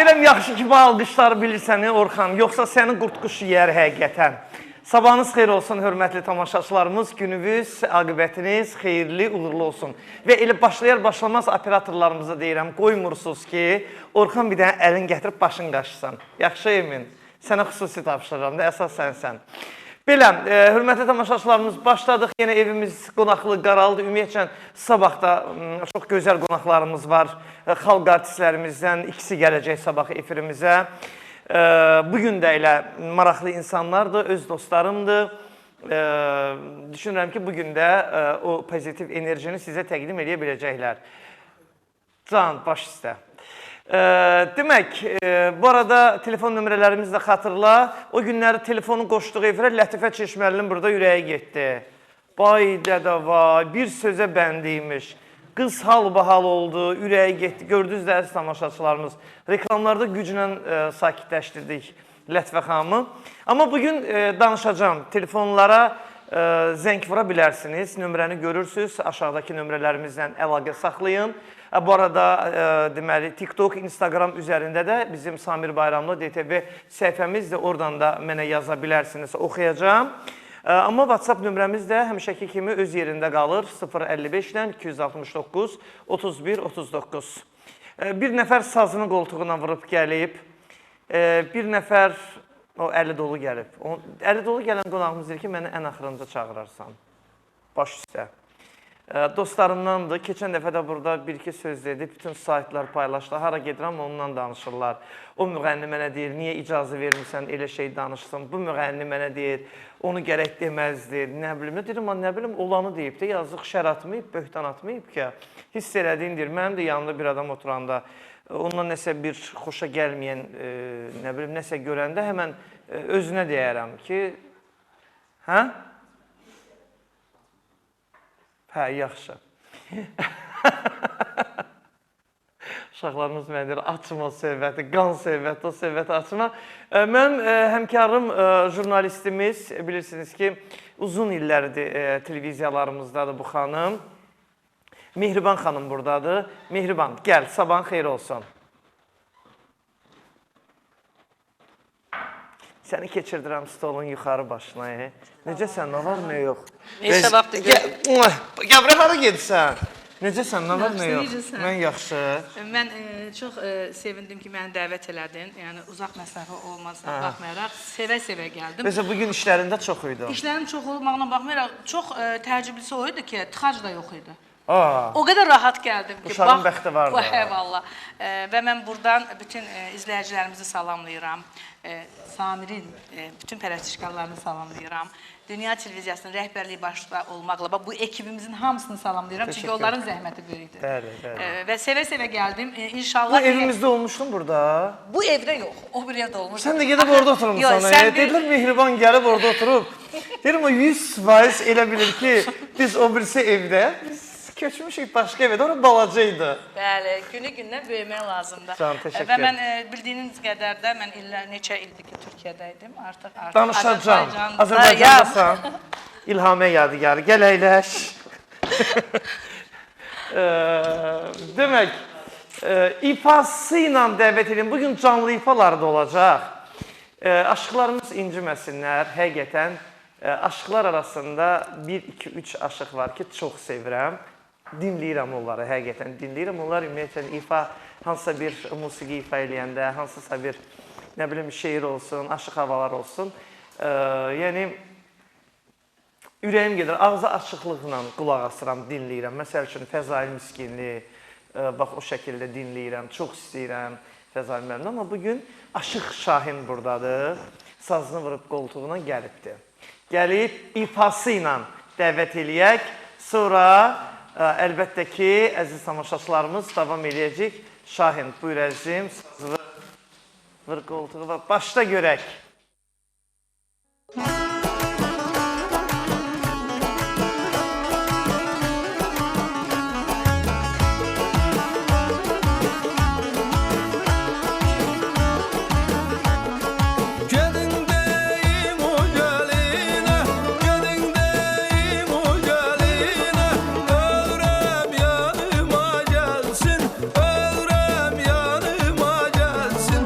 Deyirəm, yaxşı ki, bu alqışları bilirsən, Orxan, yoxsa sənin qurtquş yiyər həqiqətən. Sabahınız xeyir olsun, hörmətli tamaşaçılarımız, gününüz, aqibətiniz xeyirli, uğurlu olsun. Və elə başlayar-başlamaz operatorlarımıza deyirəm, qoymursunuz ki, Orxan bir dənə əlin gətirib başın qaşısan. Yaxşı, Emin, sənə xüsusi tapşırıram da, əsas sənsən. Belə, hörmətli tamaşaçılarımız, başladıq, yenə evimiz qonaqlı qaraldı. Ümumiyyətlə, sabah da çox gözəl qonaqlarımız var. Xalq artistlərimizdən ikisi gələcək sabah efirimizə. Bugün də elə maraqlı insanlardır, öz dostlarımdır. Düşünürəm ki, bugün də o pozitiv enerjini sizə təqdim edə biləcəklər. Can, baş üstə. Demək, bu arada telefon nömrələrimizi də xatırla. O günləri telefonu qoşduğu efirə Lətifə Çeşməlinin burada ürəyi getdi. Bay dədə vay, bir sözə bəndiymiş. Qız hal-bahal oldu, ürəyi getdi. Gördünüz də əziz tamaşaçılarımız. Reklamlarda güclə sakitləşdirdik Lətifə xanımı. Amma bugün danışacağım. Telefonlara zəng vura bilərsiniz. Nömrəni görürsünüz. Aşağıdakı nömrələrimizdən əlaqə saxlayın. Bu arada, deməli, TikTok, Instagram üzərində də bizim Samir Bayramlı DTV səhifəmiz də oradan da mənə yaza bilərsiniz, oxuyacağım. Amma WhatsApp nömrəmiz də həmişəki kimi öz yerində qalır. 055-dən 269 31 39. Bir nəfər sazını qoltuğuna vurub gəlib. Bir nəfər, o əli dolu gəlib. Əli dolu gələn qonağımız deyir ki, məni ən axırıncı çağırarsan. Baş üstə. Dostlarımdandır. Keçən dəfə də burada bir-iki söz dedi. Bütün saytlar paylaşdı. Hara gedirəm, ondan danışırlar. O müğənni mənə deyir, niyə icazə vermirsən, elə şey danışsın. Bu müğənni mənə deyir, onu gərək deməzdir. Nə bilim, deyirəm, nə bilim, olanı deyib də, yazıq şər atmayıb, böhtan atmayıb ki, hiss elədiyin deyir. Mənim də yanında bir adam oturanda, ondan nəsə bir xoşa gəlməyən, nə bilim, nəsə görəndə həmən özünə deyərəm ki, hə? Hə, yaxşı. Uşaqlarımız mənə deyir, açma o söhbəti, qan söhbəti, o söhbəti açma. Mənim həmkarım, jurnalistimiz, bilirsiniz ki, uzun illərdir televiziyalarımızdadır bu xanım. Mehriban xanım buradadır. Mehriban, gəl, sabahın xeyir olsun. Səni keçirdirəm stolun yuxarı başına. Necəsən, nə var, nə yox? Neçə vaxtdır görürəm. Qəbrə hara gedirsən? Necəsən, nə var, nə yox? Mən yaxşı. Mən çox sevindim ki, məni dəvət elədin. Yəni, uzaq məsafə olmasına baxmayaraq, sevə-sevə gəldim. Məsələn, bugün işlərində çox idi. İşlərim çox olmağına baxmayaraq, çox təəccüblüsü o idi ki, tıxac da yox idi. O qədər rahat gəldim ki, uşağın bəxti var da. Eyvallah. Və mən buradan bütün izləyicilərimizi salamlayıram. Samirin bütün pərəstişkarlarını salamlayıram. Dünya televiziyasının rəhbərliyi başda olmaqla bu ekibimizin hamısını salamlayıram. Çünki onların zəhməti böyükdür. Və sevə-sevə gəldim. İnşallah... Bu evimizdə olmuşdun burada? Bu evdə yox. O bir evdə olmuşdur. Sən də gedib orada oturmuşsan. Dedilər, Mehriban gəlib orada oturub. Deyirəm, o 100% elə bilir ki, biz o birisi evdə. Köçmüşük başqa evə də, orada balacaydı. Bəli, günü-gündən böyümək lazımdır. Can, təşəkkür. Və mən bildiyiniz qədər də, mən neçə ildir ki, Türkiyədəydim. Artıq danışacağım. Azərbaycandasan. İlhamə yadigarı. Gəl əyləş. Demək, ifası ilə dəvət edin. Bugün canlı ifaları da olacaq. Aşıqlarımız inciməsinlər. Həqiqətən, aşıqlar arasında 1, 2, 3 aşıq var ki, çox sevirəm. Dinləyirəm onları, həqiqətən dinləyirəm. Onlar ümumiyyətlə ifa, hansısa bir musiqi ifa eləyəndə, hansısa bir, nə bilim, şeir olsun, aşıq havalar olsun. Yəni, ürəyim gedir, ağzı açıqlıqla qulaq asıram, dinləyirəm. Məsəl üçün, Fəzail Miskinli, bax, o şəkildə dinləyirəm, çox istəyirəm Fəzail müəllimdən. Amma bugün Aşıq Şahin buradadır, sazını vurub qoltuğuna gəlibdir. Gəlib, ifası ilə dəvət eləyək, sonra əlbəttə ki, əziz tamaşaçılarımız davam eləyəcək. Şahin, buyur əzizim, sazı vur qoltuğu və başda görək. Övrem yanıma gelsin,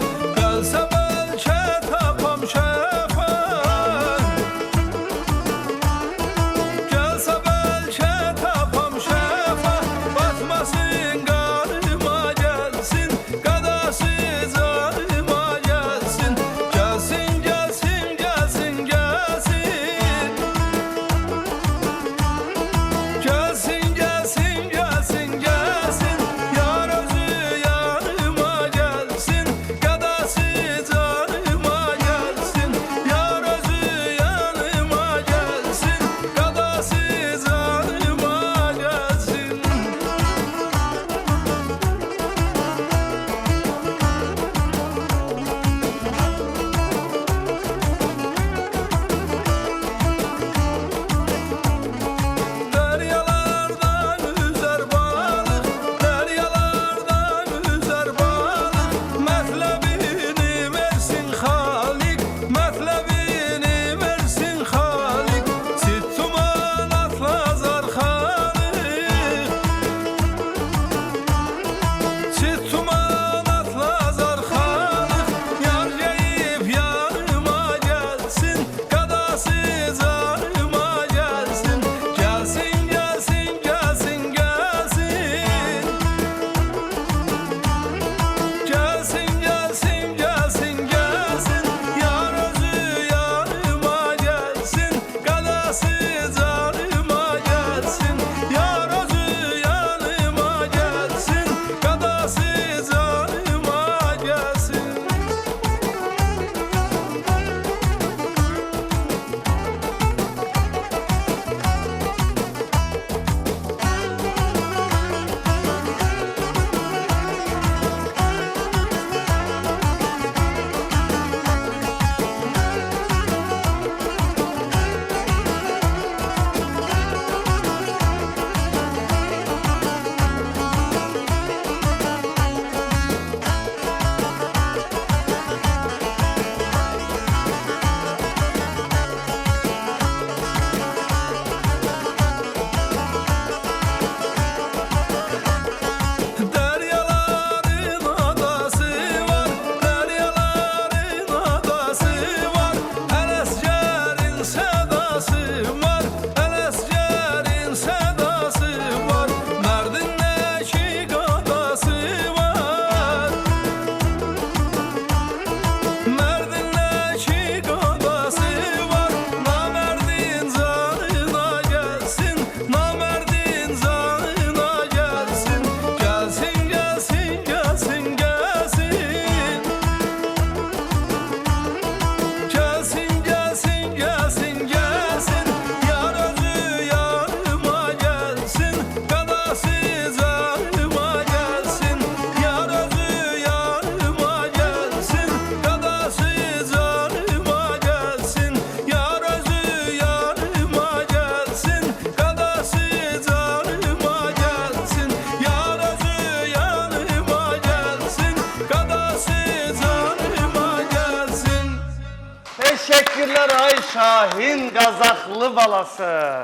Şahin Qazaxlı balası.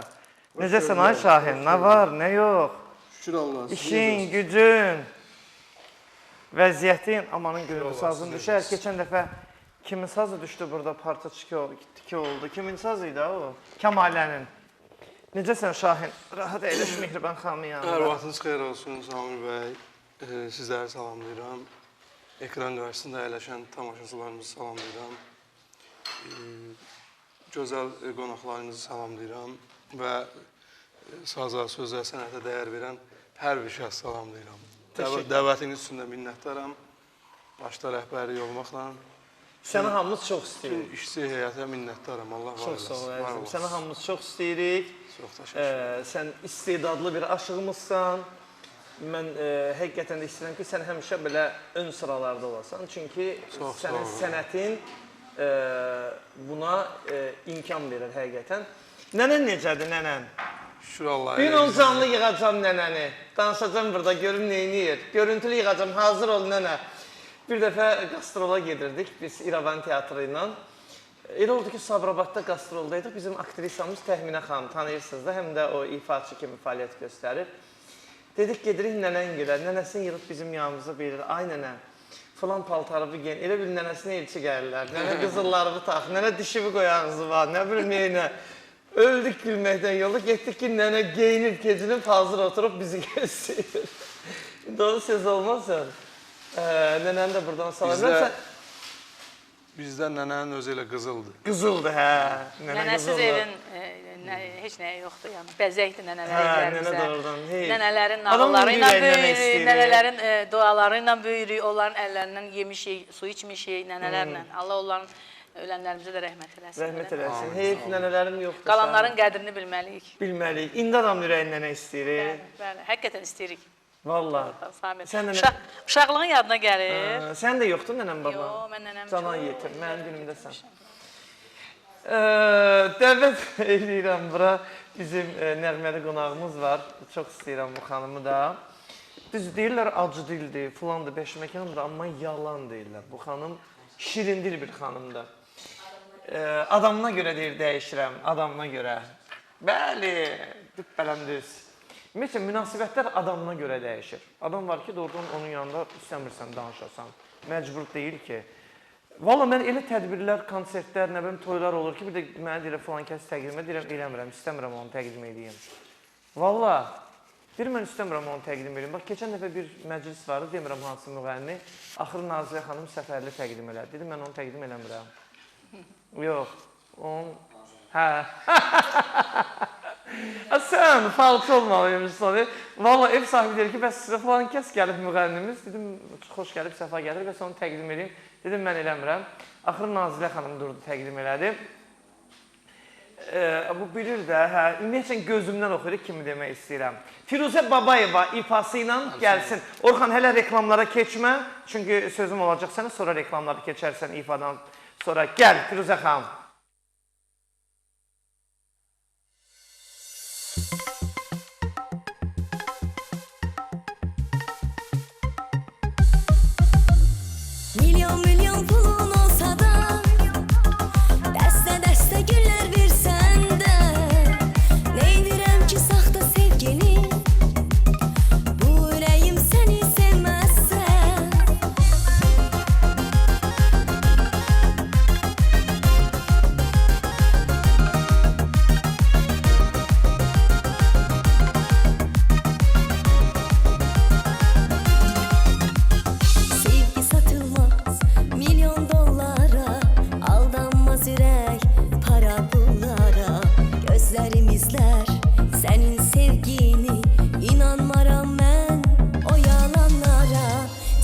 Necəsən ay Şahin? Nə var, nə yox? Şükür Allah. İşin, gücün, vəziyyətin, amanın günü sazın düşər. Keçən dəfə kimin sazı düşdü burada, parça tiki oldu. Kimin sazı idi o? Kəmalənin. Necəsən Şahin? Rahat əyləş Mehriban xanımın yanında. Hər vaxtınız xeyir olsun Samir bəy. Sizləri salamlayıram. Ekran qarşısında əyləşən tamaşaçılarımızı salamlayıram. Gözəl qonaqlarınızı salamlayıram və saza, sözə, sənətə dəyər verən hər bir şəxs salamlayıram. Dəvətiniz üçün də minnətdaram. Başda rəhbərlik olmaqla. Səni hamımız çox istəyirik. İşçi heyətə minnətdaram. Allah var Çox sağ ol eləsin. əzizim. Səni hamımız çox istəyirik. Çox təşəkkür ederim. Sən istedadlı bir aşığımızsan. Mən həqiqətən də istəyirəm ki, sən həmişə belə ön sıralarda olasan. Çünki sənin sənətin buna imkan verir həqiqətən. Nənən necədir, nənən? Şükür Allah. Bir on canlı yığacam nənəni. Danışacam burada, görüm neyniyir. Görüntülü yığacam, hazır ol nənə. Bir dəfə qastrola gedirdik biz İrəvan teatrı ilə. Elə oldu ki, Sabirabadda qastroldaydık. Bizim aktrisamız Təxminə xanım, tanıyırsınız da, həm də o ifaçı kimi fəaliyyət göstərir. Dedik, gedirik nənən girer. Nənəsini yığıb bizim yanımıza verir. Ay nənə, falan paltarı bir gen. Elə bil nənəsinə elçi gəlirlər. Nənə qızıllarını tax, nənə dişimi qoyağınızı var, nə bilim neynə. Öldük gülməkdən yolda. Getdik ki, nənə geyinib, keçinib, hazır oturub bizi göstərir. Doğru söz olmazsa. Nənəni də buradan salam. Bizdə nənənin özü ilə qızıldır. Qızıldır, hə. Nənəsiz evin heç nəyə yoxdur, yəni bəzəkdir nənələr evlərimizə. Nənələrin nağılları ilə böyürük, nənələrin duaları ilə böyürük, onların əllərindən yemişik, su içmişik nənələrlə. Allah onların ölənlərimizə də rəhmət eləsin. Rəhmət eləsin. Heyf, nənələrim yoxdur. Qalanların qədrini bilməliyik. Bilməliyik. İndi adam ürəyindən nə istəyirik? Bəli, həqiqətən istəyirik. Valla. Uşaqlığın yadına gəlir. Sən də yoxdur nənəm baba? Yox, mən nənəm çox. Canan yetir, mənim günümdəsən. Dəvət edirəm bura. Bizim nəğməli qonağımız var. Çox istəyirəm bu xanımı da. Düz deyirlər, acı dildir, filandır, beşməkandır, amma yalan deyirlər. Bu xanım şirin dil bir xanımdır. Adamına görə deyir, dəyişirəm, adamına görə. Bəli, düppələm düz. Ümumiyyətlə, münasibətlər adamına görə dəyişir. Adam var ki, doğrudan onun yanında istəmirsən, danışasan. Məcbur deyil ki. Valla mən elə tədbirlər, konsertlər, nə bilim, toylar olur ki, bir də mənə deyirəm, falan kəs təqdimə, deyirəm, eləmirəm, istəmirəm onu təqdim edeyim. Valla, deyirəm, mən istəmirəm onu təqdim edeyim. Bax, keçən dəfə bir məclis vardı, demirəm hansı müğənni, axırı Nazilə xanım Səfərli təqdim elədi. Dedim, mən onu təqdim eləmirəm. Yox, onu... Hə. Sən falçı olmalıymışsan. Valla ev sahibi deyir ki, bəs sizə falan kəs gəlib müğənnimiz. Dedim, xoş gəlib, səfa gəlir, bəs onu təqdim edeyim. Dedim, mən eləmirəm. Axırı Nazilə xanım durdu, təqdim elədi. Bu bilir də, ümumiyyətlə gözümdən oxuyur kimi demək istəyirəm. Firuzə Babayeva ifası ilə gəlsin. Orxan, hələ reklamlara keçmə. Çünki sözüm olacaq sənə, sonra reklamları keçərsən ifadan sonra. Gəl, Firuzə xanım. Milyon milyon pulun olsa da dəstə dəstə güllər versən də neydirəm ki saxta sevgini bu ürəyim səni sevməzsə sevgi satılmaz milyon dollara aldanmaz ürək para pullara gözlərim izlər sənin sevgini inanmaram mən o yalanlara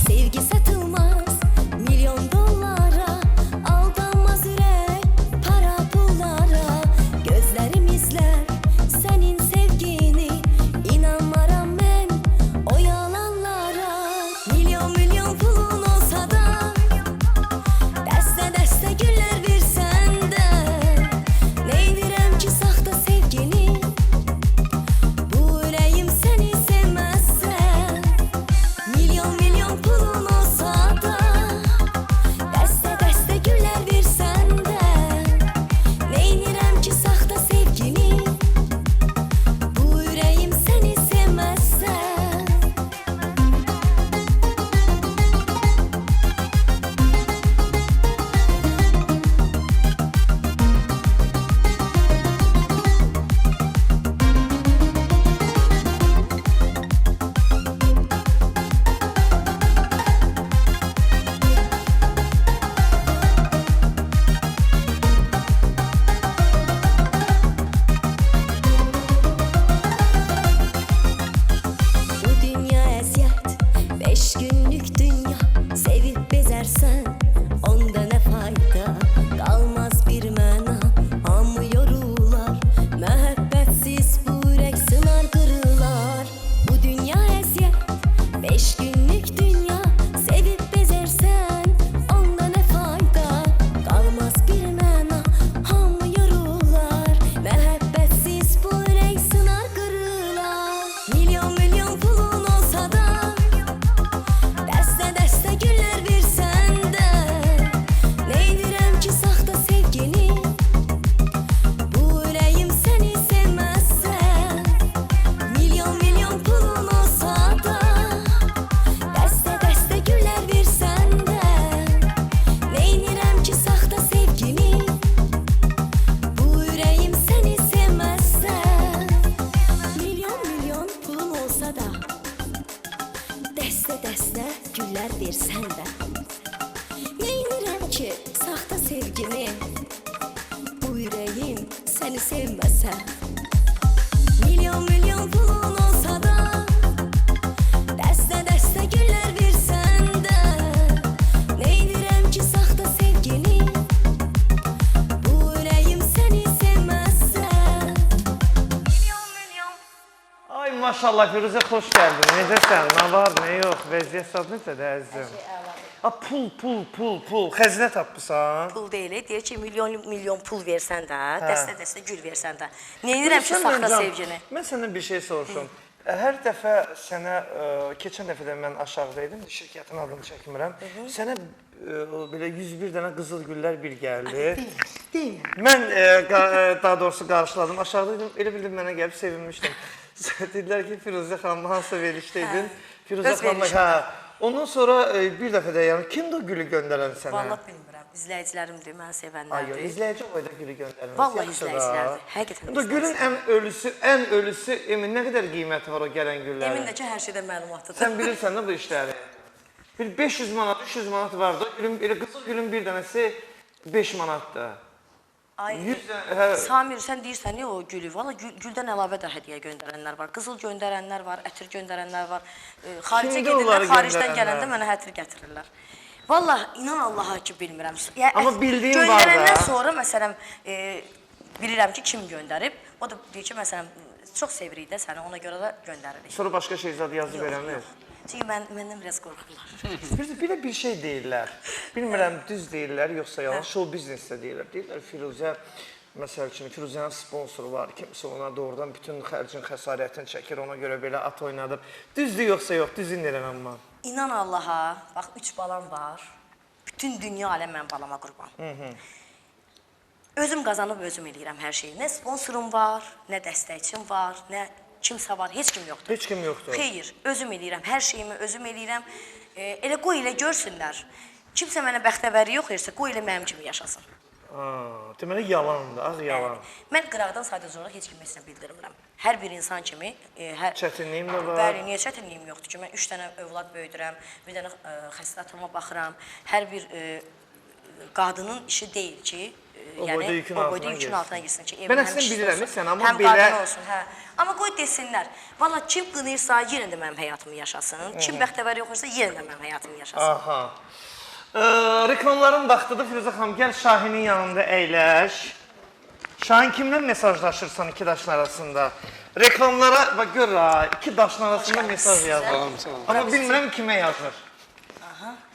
sevgi satılmaz milyon dollara aldanmaz ürək para pullara gözlərim izlər sənin sevgini inanmaram mən o yalanlara milyon milyon pulun olsa da dəstə dəstə güllər versən də neydirəm ki saxta sevgini bu ürəyim sevməsən. Milyon milyon pulun olsa da, dəstə güllər versən də, neynirəm ki saxta sevgini, bu ürəyim səni sevməzsən. Milyon milyon. Ay maşallah Firuzə, xoş gəldin. Necəsən? Nə var, nə yox? Vəziyyət sad necədir əzizim? Pul. Xəzinə tapmısan? Pul deyil, deyir ki, milyon pul versən də, dəstə gül versən də. Neynirəm ki, saxta sevgini? Mən səndən bir şey soruşum. Hər dəfə sənə, keçən dəfə də mən aşağıdaydım, şirkətin adını çəkmirəm. Sənə belə 101 dənə qızıl güllər bir gəldi. Deyil. Mən daha doğrusu qarşıladım, aşağıdaydım, elə bildim mənə gəlib sevinmişdim. Dedilər ki, Firuzə xanımla hansısa verilişdəydin. Firuzə xanımla, hə. Ondan sonra bir dəfə də yəni, kimdir o gülü göndərən sənə? Vallahi bilmirəm, izləyicilərimdir, məni sevənlərdir. Ay, izləyici o da gülü göndərən. Vallahi izləyicilərdir, həqiqətən izləyicilərdir. Ən ölüsü, Emin, nə qədər qiyməti var o gələn güllərin? Emin də ki, hər şeydən məlumatlıdır. Sən bilirsən də bu işləri. Bir 500 manat, 300 manat vardı. Elə qızıl gülün bir dənəsi 5 manatdır. Ay, 100 dənə, Samir, sən deyirsən ya o gülü, valla güldən əlavə də hədiyyə göndərənlər var. Qızıl göndərənlər var, ətir göndərənlər var. Xaricə Kimdir onları gedirlər, xaricdən göndərənlər? gələndə mənə ətir gətirirlər. Valla, inan Allaha ki, bilmirəm. Amma bildiyin var da. Göndərəndən sonra, məsələn, bilirəm ki, kim göndərib. O da deyir ki, məsələn, çox sevirik də səni, ona görə də göndəririk. sonra başqa şey zad yazıb verəmir. Çünki məndən biraz qorxurlar. Bir də bir şey deyirlər. Bilmirəm, düz deyirlər, yoxsa yalan. Show biznesdə deyirlər. Deyirlər, Firuzə, məsəl üçün, Firuzənin sponsoru var. Kimsə ona doğrudan bütün xərcin xəsarətini çəkir, ona görə belə at oynadır. Düzdür, yoxsa yox, düzün deyirəm amma. İnan Allaha, bax, 3 balam var. Bütün dünya aləm mən balama qurban. Özüm qazanıb özüm eləyirəm hər şeyi. Nə sponsorum var, nə dəstəkçim var, nə kimsə var, heç kim yoxdur. Heç kim yoxdur. Xeyr, özüm eləyirəm, hər şeyimi özüm eləyirəm. Elə qoy elə görsünlər. Kimsə mənə bəxtəvəri yox edirsə, qoy elə mənim kimi yaşasın. Deməli, yalandır, ağ yalan. Mən qıraqdan sadəcə olaraq heç kimə heç nə bildirmirəm. Hər bir insan kimi... Çətinliyim də var. Bəli, niyə çətinliyim yoxdur ki? Mən 3 dənə övlad böyüdürəm, bir dənə xəstə atama baxıram. Hər bir qadının işi deyil ki, o boyda yükün altına girsin ki, mən əslində bilirəm, sən amma həm belə... qadın olsun, hə. Amma qoy desinlər, valla kim qınıyırsa, yenə də mənim həyatımı yaşasın. Kim bəxtəvər yoxursa, yenə də mənim həyatımı yaşasın. Aha. Reklamların vaxtıdır, Firuzə xanım, gəl Şahinin yanında əyləş. Şahin kimlə mesajlaşırsan iki daşın arasında? Reklamlara, bak gör ha, iki daşın arasında mesaj yazır. Amma bilmirəm kimə yazır.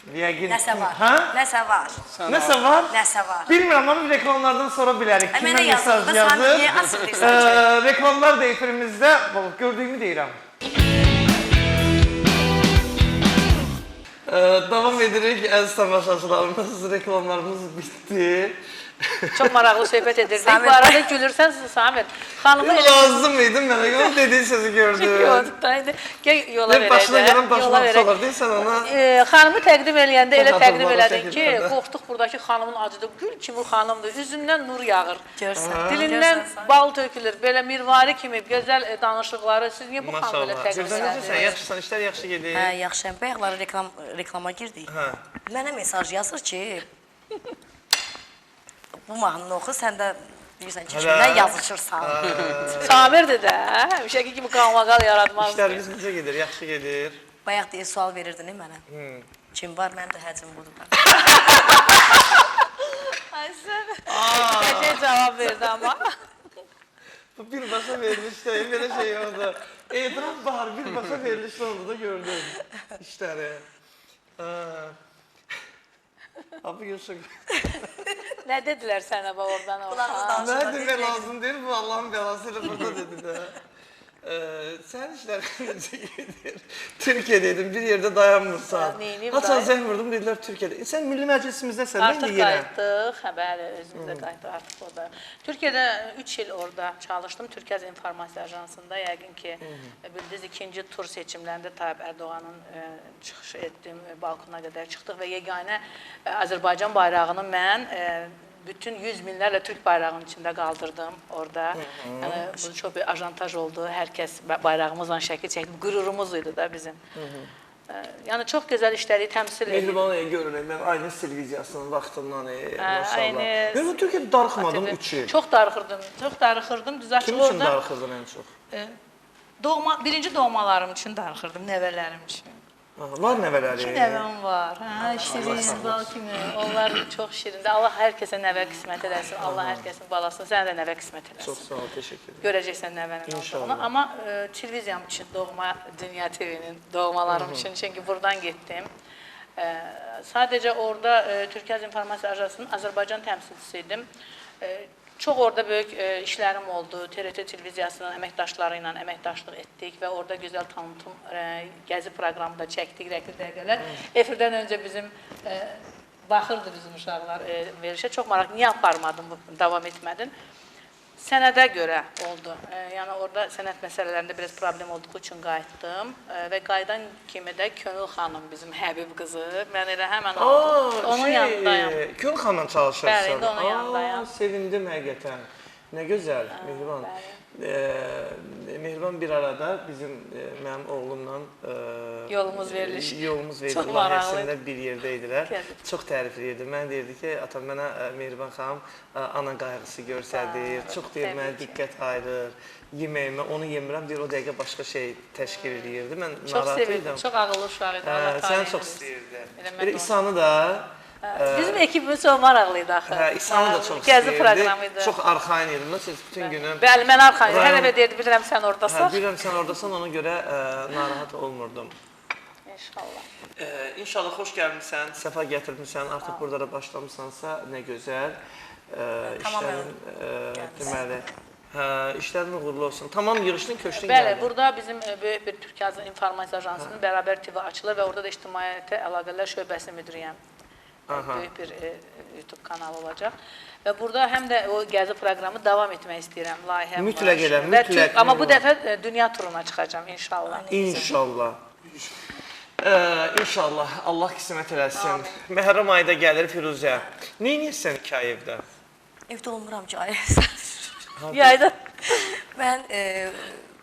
Nəsə var, hə? nəsə var. Nəsə var? Nəsə var. Bilmirəm, onu reklamlardan sonra bilərik. Kimə mesaj yazır? Reklamlar da efirimizdə, gördüyümü deyirəm. Davam edirik, əziz tamaşaçılarımız, reklamlarımız bitdi. Çox maraqlı söhbət edirdik. Bu arada gülürsən Samir. Xanımı lazım idi mənə, yox dediyi sözü gördüm. Gəl yola verək də. Başına gələn başına tutarlar, deyirsən ona. Xanımı təqdim eləyəndə elə təqdim elədin ki, qorxduq buradakı xanımın acıdır. Gül kimi xanımdır, üzündən nur yağır. Dilindən bal tökülür. Belə mirvari kimi gözəl danışıqları. Siz niyə bu xanımı belə təqdim elədiniz? Yaxşısan, işlər yaxşı gedir. Hə, yaxşıyam. Bayaqları reklama girdik. Mənə mesaj yazır ki, bu mahnını oxu, sən də bilirsən ki, kimdən yazışırsan. Samirdir də, həmişəki kimi qalmaqal yaratmaz. İşlərimiz necə gedir, yaxşı gedir. Bayaq deyə sual verirdin mənə. Kim var, mənim də həcim budur da. Ay sən, qəşəng cavab verdi amma. Birbaşa verilişdə, belə şey oldu. Etiraf var, birbaşa verilişdə oldu da gördüm işləri. Abi yaşa. Nə dedilər sənə oradan? Nə demək lazım deyil, bu Allahın belası ilə burada dedi də. Sən işlərin necə gedir? Türkiyədəydim, bir yerdə dayanmırsan. Haçan zəng vurdum, dedilər Türkiyədə. Sən Milli Məclisimizdə artıq qayıtdıq, bəli, özümüzdə qayıtdıq artıq orada. Türkiyədə 3 il orada çalışdım, Türkiyəz İnformasiya Ajansında. Yəqin ki, bildiniz, ikinci tur seçimlərində Tayyip Ərdoğanın çıxış etdim, balkona qədər çıxdıq və yeganə Azərbaycan bayrağını mən bütün 100 minlərlə Türk bayrağının içində qaldırdım orada. Bu çox bir ajantaj oldu. Hər kəs bayrağımızla şəkil çəkdi. Qürurumuz idi da bizim. Yəni çox gözəl işləri təmsil edir. Mehribanlığı görürəm, mən Aynəs televiziyasının vaxtından, maşallah. Aynəs. Mən Türkiyədə darıxmadım 3 il. Çox darıxırdım. Düz açıq Kim üçün orada darıxırdın ən çox? birinci doğmalarım üçün darıxırdım, nəvələrim üçün. Var nəvələri? 2 nəvəm var. Şirin, bal kimi. Onlar çox şirindir. Allah hər kəsə nəvə qismət eləsin. Allah hər kəsin balasını, sənə də nəvə qismət eləsin. Çox sağ ol, təşəkkür edirəm. Görəcəksən nəvənin olduğunu. Amma televiziyam üçün, Dünya TV-nin doğmalarım üçün, çünki buradan getdim. Sadəcə orada Türkiyə İnformasiya Ajansının Azərbaycan təmsilçisi idim. Çox orada böyük işlərim oldu. TRT televiziyasının əməkdaşları ilə əməkdaşlıq etdik və orada gözəl tanıtım gəzi proqramında çəkdik rəqli dəqiqələr. Efirdən öncə bizim baxırdı bizim uşaqlar verilişə. Çox maraqlı. Niyə aparmadın, davam etmədin? Sənədə görə oldu. Yəni orada sənət məsələlərində biraz problem olduğu üçün qayıtdım və qayıdan kimi də Könül xanım bizim Həbib qızı. Mən elə həmən aldım. Onun yanındayım. Könül xanımla çalışırsan. Bəli, indi onun yanındayım. Sevindim həqiqətən. Nə gözəl, Mehriban. Mehriban bir arada bizim mənim oğlumla Yolumuz verilir. Yolumuz verilir. Çox maraqlı. Layihəsində bir yerdə idilər. Gəzib. Çox tərifləyirdi. Mən deyirdi ki, atam mənə Mehriban xanım ana qayğısı göstərdir. Çox deyir mənə diqqət ayırır. Yeməyimə onu yemirəm deyir, o dəqiqə başqa şey təşkil edirdi. Mən narahat idim. Çox ağıllı uşaq idi. Allah Sən çox istəyirdi. Bir İsanı da bizim ekibimiz çox maraqlıydı axı. Hə, İsanı da çox Gəzi istəyirdi. proqramı idi. Çox arxayın idim. Siz bütün günü Bəli, mən arxayın. Hər dəfə deyirdi, bilirəm sən ordasan. bilirəm sən oradasan, ona görə narahat olmurdum. İnşallah. İnşallah xoş gəlmisən, səfa gətirmisən, artıq burada da başlamısansa nə gözəl. İşlərin deməli, işlərin uğurlu olsun. Tamam yığışdın, köçdün Bəli, gəldin. burada bizim böyük bir Türkiyə İnformasiya Ajansının bərabər TV açılır və orada da İctimaiyyətə Əlaqələr şöbəsi müdürüyəm. Böyük bir YouTube kanalı olacaq. Və burada həm də o gəzi proqramı davam etmək istəyirəm, layihəm var. Mütləq elə, mütləq. Amma bu dəfə dünya turuna çıxacağam inşallah. İnşallah. İnşallah, Allah qismət eləsin. Məhərrəm ayda gəlir Firuzə. Nə edirsən 2 ay evdə? Evdə olmuram ki, ay. Yayda. Mən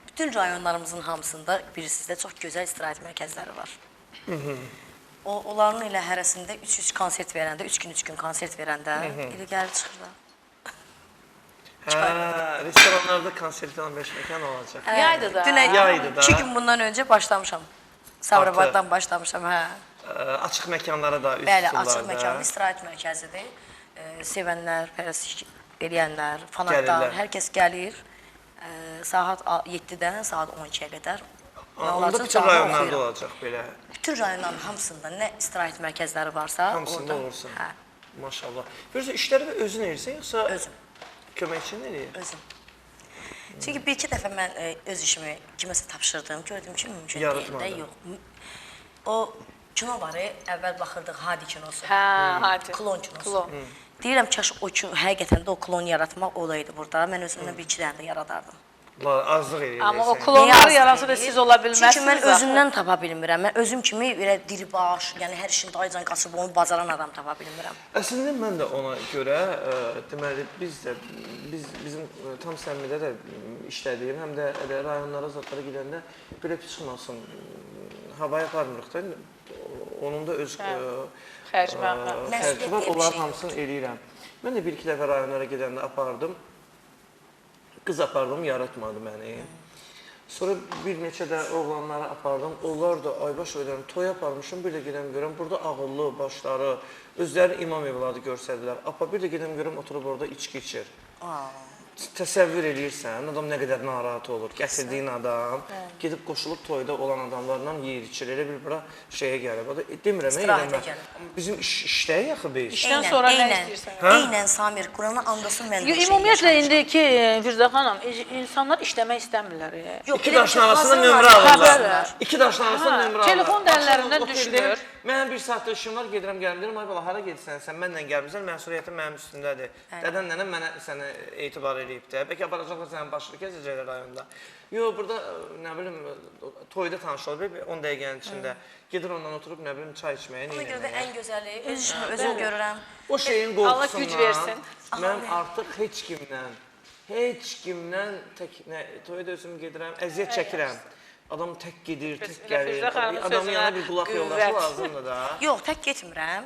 bütün rayonlarımızın hamısında birisizdə çox gözəl istirahət mərkəzləri var. Onların elə hərəsində 3 konsert verəndə, 3 gün konsert verəndə elə gəlir çıxır da. Restoranlarda konsertdən 5 məkan olacaq. Yaydı da. Yaydı da. 2 gün bundan öncə başlamışam. Sabirabaddan başlamışam, hə. Açıq məkanlara da üst Bəli, tuturlar açıq da. məkan, istirahət mərkəzidir. Sevənlər, pərəstiş eləyənlər, fanatlar, hər kəs gəlir. Saat 7-dən saat 12-yə qədər. Onda bütün rayonlarda olacaq belə. Bütün rayonların hamısında nə istirahət mərkəzləri varsa, Hamısında orada. olursun. Hə, Maşallah. Görürsən, işləri də özün edirsən, yoxsa özüm, köməkçin eləyir? özüm. Çünki bir-iki dəfə mən öz işimi kiməsə tapşırdım, gördüm ki, mümkün Yaratmadı. deyil də, yox. O kino var, əvvəl baxırdıq Hadi kinosu, Hə, hadi. klon kinosu. Klon. Deyirəm, kaş o həqiqətən də o klon yaratmaq olaydı burada. Mən özümdən bir-iki dənə də yaradardım. Azlıq eləyirsən. Amma o klonları yaratsa da siz ola bilməzsiniz. Çünki mən özümdən tapa bilmirəm. Mən özüm kimi elə diribaş, yəni hər şeyin dayıcan qaçıb onu bacaran adam tapa bilmirəm. Əslində mən də ona görə deməli bizim tam səmimidə də işlədiyim, həm də elə rayonlara zatlara gedəndə belə çıxmasın. Havaya aparmırıq da. Onun da öz Xərci var. xərci var. Onların hamısını eləyirəm. Mən də bir-iki dəfə rayonlara gedəndə apardım. Qız apardım, yaratmadı məni. Sonra bir neçə də oğlanları apardım. Onlar da aybaş öyrənim, toy aparmışım, bir də gedəm görəm. Burada ağıllı, başları, özləri imam evladı görsədilər. Apa bir də gedəm görəm, oturub orada içki içir. Təsəvvür eləyirsən, adam nə qədər narahat olur. Gətirdiyin adam, gedib qoşulub toyda olan adamlarla yeyir, içir. Elə bir bura şeyə gəlib. Demirəm, İstirahətə gəlib. Bizim işdəyik axı biz. İşdən sonra nə istəyirsən? Eynən Samir, Qurana andasın mən də Ümumiyyətlə indiki Firzə xanım, insanlar işləmək istəmirlər. İki daşın arasında nömrə alırlar. İki daşın arasında nömrə alırlar. Telefon da əllərindən düşmür. Mənim bir saatda işim var, gedirəm, gələm, deyirəm, ay bala, hara gedirsən, sən mənlə gəlmirsən, məsuliyyətin mənim üstündədir. Dədən nənəm mənə sənə etibar edib də. Bəlkə aparacaqlar sənin başını kəsəcəklər rayonda. Yox, burada, nə bilim, toyda tanış olub, 10 dəqiqənin içində. Gedir ondan oturub, nə bilim, çay içməyə, Ona görə də neynəməyə. ən gözəli, öz işimi özüm görürəm. O şeyin Allah güc versin. qorxusundan mən artıq heç kimdən, toyda özüm gedirəm, əziyyət çəkirəm. Adam tək gedir, tək Bəs gəlir. Firuzə xanımın Adamın sözünə yanına bir qulaq yollaşı qüvvət. lazımdır da. Yox, tək getmirəm.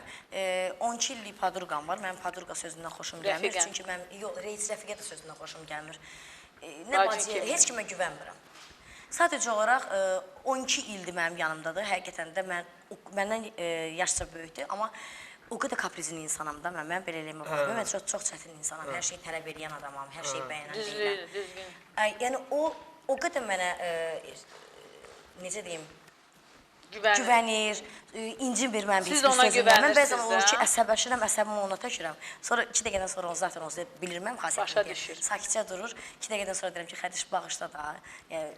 12 illik padurqam var. Mənim padurqa sözündən xoşum gəlmir. Rəfiqəm. Çünki mən yox, reis rəfiqə də sözündən xoşum gəlmir. Nə Bacın bacıya, kimi. heç kimə güvənmirəm. Sadəcə olaraq 12 ildir mənim yanımdadır. Həqiqətən də məndən yaşca böyükdür, amma o qədər kaprizli insanam da mən belə eləmə baxmıram. Mən çox çətin insanam. Hər şeyi tələb edən adamam, hər şeyi bəyənən deyiləm. Düzgün. Yəni o qədər mənə necə deyim, Güvən. güvənir, incimir mənim Siz heç bir ona sözümdən. Mən bəzən güvənirsiniz olur ki, də. əsəbləşirəm, əsəbimi ona tökürəm. Sonra 2 dəqiqədən sonra onu zaten o bilirməm Başa xasiyyətini. düşür. Sakitcə durur. 2 dəqiqədən sonra deyirəm ki, Xədiş bağışla da. Yəni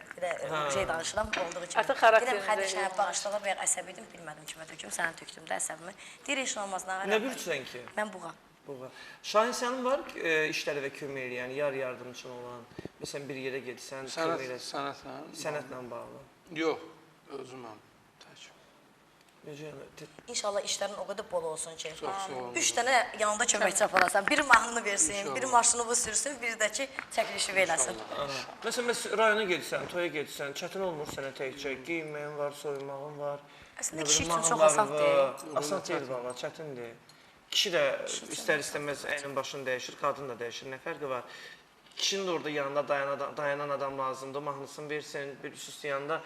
bir şey danışıram olduğu kimi. Artıq xarakteriniz Deyirəm Xədiş yoxdur. bağışla da, bayaq əsəbi idim, bilmədim kimə töküm, sənə tökdüm də əsəbimi. Deyir heç nə olmaz, nə Nə bilirsən ki? Mən buğa. Buğa. Şahin sənin var işlərə kömək eləyən, yar yardımçın olan, məsələn bir yerə getsən, kömək eləsən. Sənətlə bağlı. Yox, özüməm tək. Necə? İnşallah işlərin o qədər bol olsun ki. Çox sağ olun. 3 dənə yanında köməkçi aparasan. Biri mahnını versin, biri maşını bu sürsün, biri də ki çəkilişi verəsin. Məsələn, rayona gedirsən, toya gedirsən, çətin olmur sənə təkcə, geyinməyin var, soyunmağın var. Əslində nə kişi bilim, üçün çox mahnılar asan var. deyil. Asan deyil valla, çətindir. Kişi də istər-istəməz əynin başını dəyişir, qadın da dəyişir, nə fərqi var? Kişinin də orada yanında dayanan adam lazımdır, mahnısını versin, bir üstü yanında.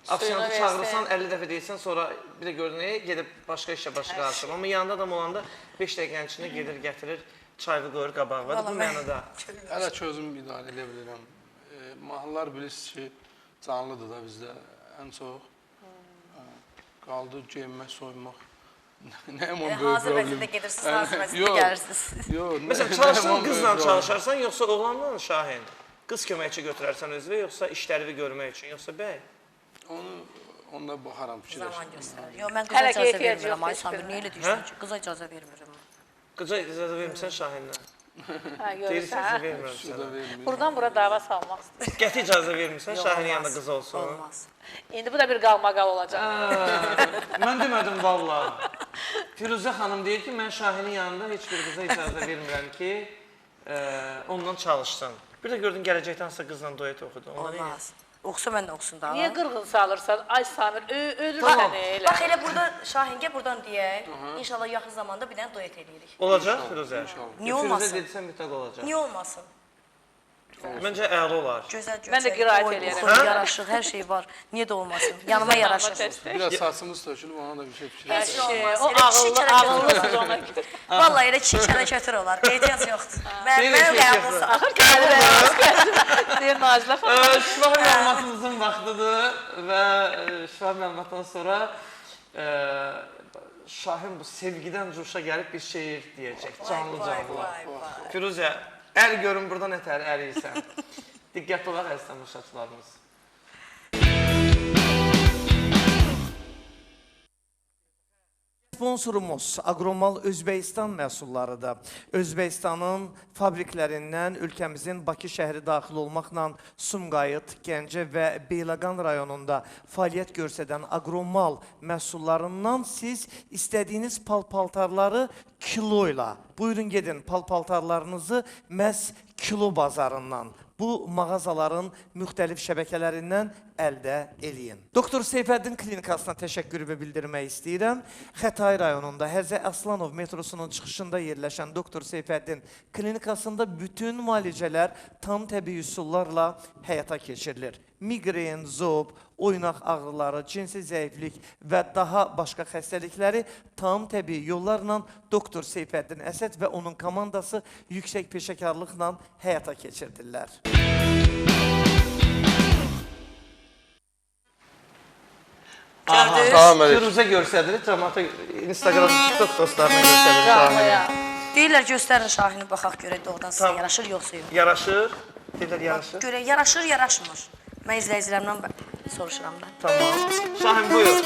Afisiyantı çağırırsan, 50 dəfə deyirsən, sonra bir də gördün, gedib başqa işə başqa qarşılar. Amma yanında adam olanda 5 dəqiqənin içində gedir, gətirir, çayını qoyur qabağa. Bu mənada. Hələ ki özüm idarə edə bilirəm. Mahnılar bilirsiniz ki, canlıdır da bizdə ən çox. Qaldı geyinmək, soyunmaq. Nəyəm onun böyük Hazır problem? vəziyyətdə gedirsiniz, hazır vəziyyətdə gəlirsiniz. Yox. Məsələn, çalışsan qızla çalışarsan, yoxsa oğlanla Şahin? Qız köməkçi götürərsən özünə, yoxsa işləri görmək üçün, yoxsa bəy? Onda baxaram fikirləşim. Zaman göstərir. Yox, mən Hələ qıza ki, icazə ehtiyac vermirəm. yoxdur Ay heç Samir, birinə. niyə elə deyirsən ki? Qıza icazə vermirəm. Qıza icazə vermirsən Şahinlə? Hə, Deyirsən görürsən. ki, vermirəm sənə. Buradan bura dava salmaq istəyir. Qəti icazə vermirsən Şahinin yanında qız olsun? Olmaz. İndi bu da bir qalmaqal olacaq. Mən demədim valla. Firuzə xanım deyir ki, mən Şahinin yanında heç bir qıza icazə vermirəm ki, ondan çalışsın. Bir də gördün gələcəkdə hansısa qızla duet oxudu. Olmaz. Oxusa mən də oxusun da. Niyə qırğın salırsan? Ay Samir, ölür Tamam. səni elə. Bax elə burada Şahingə buradan deyək. İnşallah yaxın zamanda bir dənə duet eləyirik. Olacaq Firuzə? Niyə olmasın? Firuzə dedirsən mütləq olacaq. Niyə olmasın? Məncə əla olar. Gözəl gözəl. Mən də qiraət boy, eləyərəm. buxur, yaraşıq, hər şey var. Niyə də olmasın? Yanıma yaraşır. Biraz saçımız tökülüb, ona da bir şey fikirləşim. Heç nə olmaz. O Elə kişi ağıllısız kərəkət ona olar. görə. Vallahi elə kişi kərəkətir olar. Ehtiyac yoxdur. Senin Mənim ehtiyac qəbul yoxdur. sağ. Deyir Nazilə falan. Şifahi məlumatımızın vaxtıdır və şifahi məlumatdan sonra Şahin bu sevgidən cuşa gəlib bir şeir deyəcək, canlı-canlı. Firuzə, əl görün buradan nətər əriyirsən. Diqqətli olaq əziz tamaşaçılarımız. Sponsorumuz Agromal Özbəkistan məhsullarıdır. Özbəkistanın fabriklərindən ölkəmizin Bakı şəhəri daxil olmaqla Sumqayıt, Gəncə və Beyləqan rayonunda fəaliyyət göstərən Agromal məhsullarından siz istədiyiniz pal-paltarları kilo ilə, buyurun gedin pal-paltarlarınızı məhz kilo bazarından, bu mağazaların müxtəlif şəbəkələrindən əldə eləyin. Doktor Seyfəddin klinikasına təşəkkürümü bildirmək istəyirəm. Xətai rayonunda Həzə Aslanov metrosunun çıxışında yerləşən Doktor Seyfəddin klinikasında bütün müalicələr tam təbii üsullarla həyata keçirilir. Migren, zob, oynaq ağrıları, cinsi zəiflik və daha başqa xəstəlikləri tam təbii yollarla Doktor Seyfəddin Əsəd və onun komandası yüksək peşəkarlıqla həyata keçirdirlər. Firuzə göstərilir, cəmaata Instagram, TikTok dostlarına göstərilir Şahini. Deyirlər göstərin Şahini baxaq görək doğrudan sizə yaraşır yoxsa yox. Yaraşır, deyirlər yaraşır. Görək yaraşır, yaraşmır. Mən izləyicilərimdən soruşuram da. Tamam. Şahin buyur.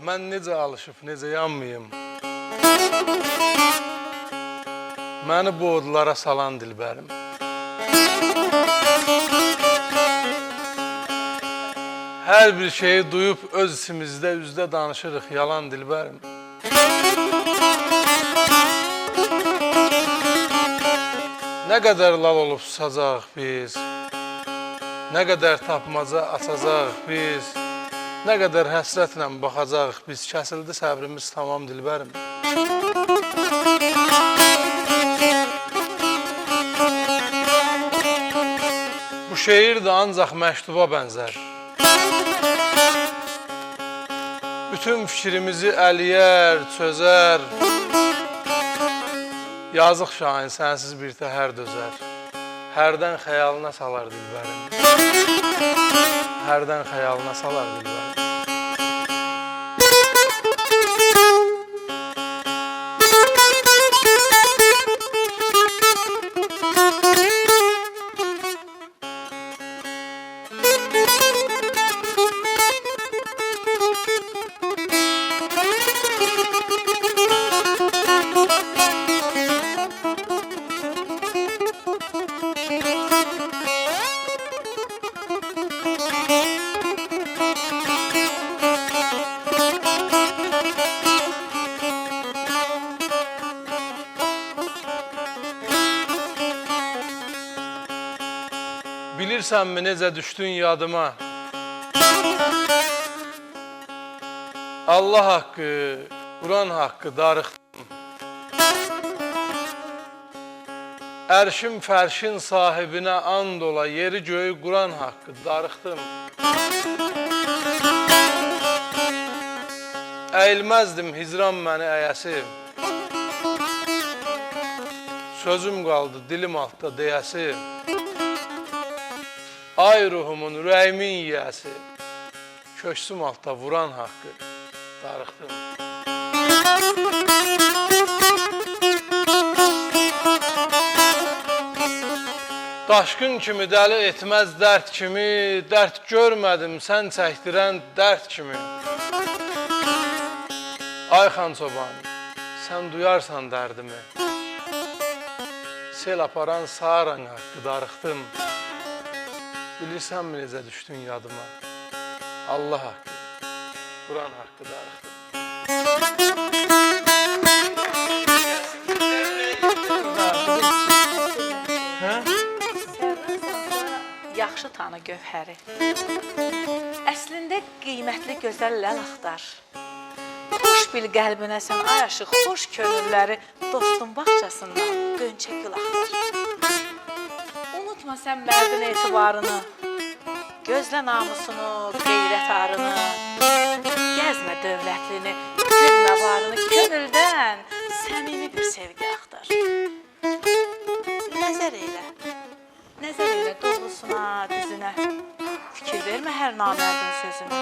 mən necə alışıb, necə yanmayım. Məni bu odlara salan dilbərim. Hər bir şeyi duyub öz içimizdə üzdə danışırıq, yalan dilbərim. Nə qədər lal olub susacaq biz, nə qədər tapmaca açacaq biz, nə qədər həsrətlə baxacaq biz, kəsildi səbrimiz tamam dilbərim. Bu şeir də ancaq məktuba bənzər. Bütün fikrimizi əliyər, çözər. Yazıq şahin sənsiz bir təhər dözər. Hərdən xəyalına salar dilbərim. Hərdən xəyalına salar dilbərim. Bilirsənmi necə düşdün yadıma? Allah haqqı, Quran haqqı darıxdım. Ərşin fərşin sahibinə and ola, yeri göyü Quran haqqı darıxdım. Əyilməzdim hicran məni əyəsi. Sözüm qaldı dilim altda deyəsi. Ay ruhumun, ürəyimin yiyəsi, köksüm altda vuran haqqı darıxdım. Daşqın kimi dəli etməz dərd kimi, dərd görmədim sən çəkdirən dərd kimi. Ay xan çoban, sən duyarsan dərdimi, sel aparan sağaran haqqı darıxdım. Bilirsənmi necə düşdün yadıma? Allah haqqı, Quran haqqı darıxdım. Yaxşı tanı gövhəri. Əslində qiymətli gözəl ləl axtar. Xoş bil qəlbinə sən ay aşıq, xoş könülləri dostun bağçasından qönçə gül axtar. Unutma sən mərdin etibarını, gözlə namusunu, qeyrət arını. Gəzmə dövlətlini, gülmə varını, könüldən səmimi bir sevgi axtar. Nəzər elə doğrusuna, düzünə. Fikir vermə hər namərdin sözünə.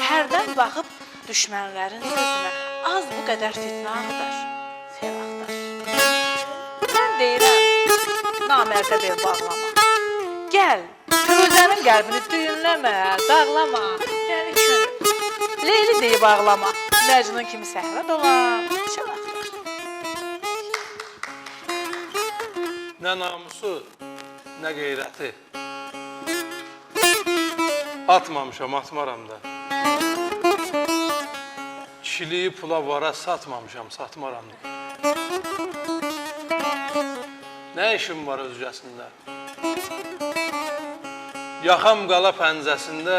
Hərdən baxıb düşmənlərin sözünə. Az bu qədər fitnə axtar, fel axtar. Mən deyirəm, namərdə bel bağlama. Gəl, Firuzənin qəlbini düyünləmə, dağlama. Yəni könül, Leyli deyib ağlama. Məcnun kimi səhra dolan, şəl axtar. Nə namusu, nə qeyrəti. Atmamışam, atmaram da. Kişiliyi pula vara satmamışam, satmaram da. Nə işim var özgəsində? Yaxam qala pəncəsində,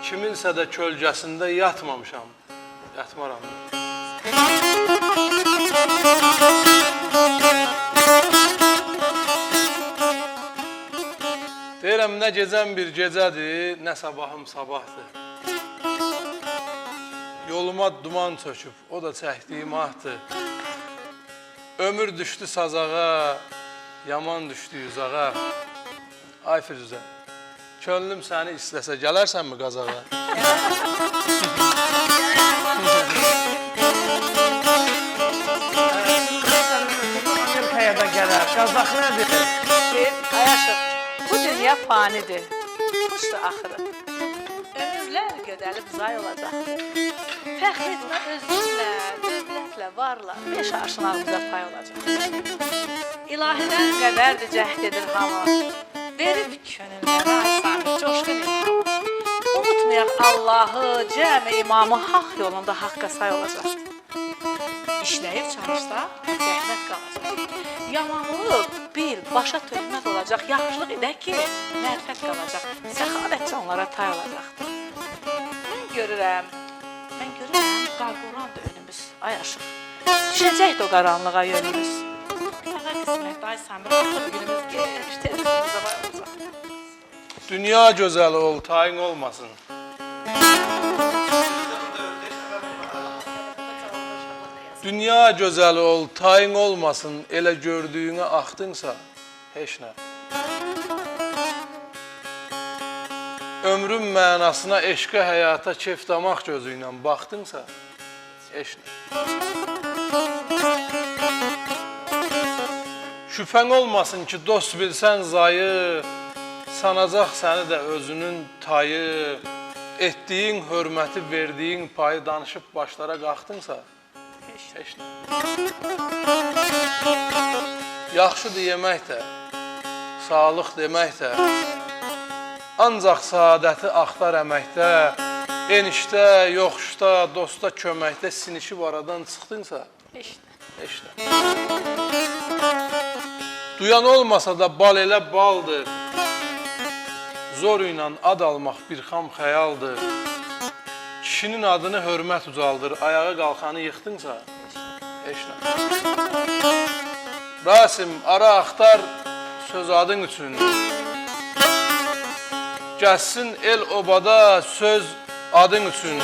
kiminsə də kölgəsində yatmamışam, yatmaram da. Deyirəm, nə gecəm bir gecədir, nə sabahım sabahdır. Yoluma duman çöküb, o da çəkdiyim ahdır. Ömür düşdü sazağa, yaman düşdü yüzağa. Ay Firuzə, könlüm səni istəsə, gələrsənmi qazağa? Amerikaya da gələr, qazaq nədir? Ayaşıq, bu dünya fanidir, xoşdur axırı. Ömürlər gödəlib zay olacaqdır. Fəxr etmə özünlə, dövlətlə, varla, 5 aşınağımıza pay olacaq. İlahidən qədərdir cəhd edir hamı, verib könüllərə ay Samir, coşqun imamı. Unutmayaq Allahı, cəmi imamı haqq yolunda haqqa say olacaqdır. İşləyib çalışsa, zəhmət qalacaq. Yamanlıq bil, başa töhmət olacaq, yaxşılıq edək ki, mərfət qalacaq, səxavət canlara tay olacaqdır. Mən görürəm, qarqorandır önümüz, ay aşıq. Düşəcəkdir o qaranlığa yönümüz. Mənə qismət, ay Samir, axır günümüz gəlmiş, telefizimizə bay olacaq. Dünya gözəli ol, tayin olmasın. Dünya gözəli ol, tayin olmasın, elə gördüyünə axdınsa, heç nə. Ömrün mənasına, eşqə, həyata, kef damaq gözü ilə baxdınsa, heç nə. Şübhən olmasın ki, dost bilsən zayı, sanacaq səni də özünün tayı, etdiyin hörməti, verdiyin payı danışıb başlara qalxdınsa, heç nə. Yaxşıdır yemək də, sağlıq demək də, ancaq saadəti axtar əməkdə, enişdə, yoxuşda, dosta, köməkdə sinişib aradan çıxdınsa, heç nə. Duyan olmasa da bal elə baldır, zor ilə ad almaq bir xam xəyaldır. Kişinin adını hörmət ucaldır, ayağa qalxanı yıxdınsa, heç nə. Rasim, ara axtar söz adın üçün. Gəlsin el obada söz adın üçün.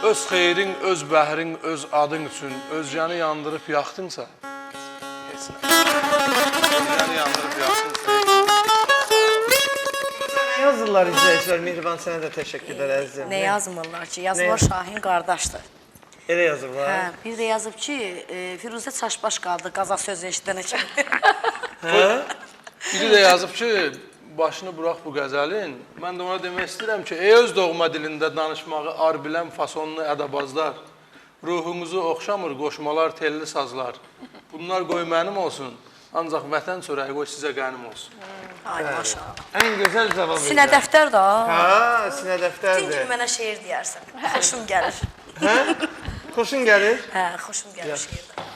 Öz xeyrin, öz bəhrin, öz adın üçün. Özcanı yandırıb yaxdınsa, heç nə. Özcanı yandırıb yaxdınsa, Yazırlar izləyicilər, Mehriban sənə də təşəkkürlər əzizim. Nə yazmırlar ki, yazılar Şahin qardaşdır. Elə yazırlar. Hə, bir də yazıb ki, Firuzə çaşbaş qaldı, qaza söz eşidənə kimi. Hə? biri də yazıb ki, başını burax bu qəzəlin. Mən də ona demək istəyirəm ki, öz doğma dilində danışmağı ar bilən fasonlu ədəbazlar, ruhunuzu oxşamır qoşmalar, telli sazlar. Bunlar qoy mənim olsun, ancaq vətən çörəyi qoy sizə qənim olsun. Ay maşallah. Ən gözəl cavab verir. Sinə dəftər də. Hə, sinə Bütün dəftərdir. gün mənə şeir deyərsən. Xoşum gəlir. Hə? Xoşun gəlir? Hə, xoşum gəlir şeirdən.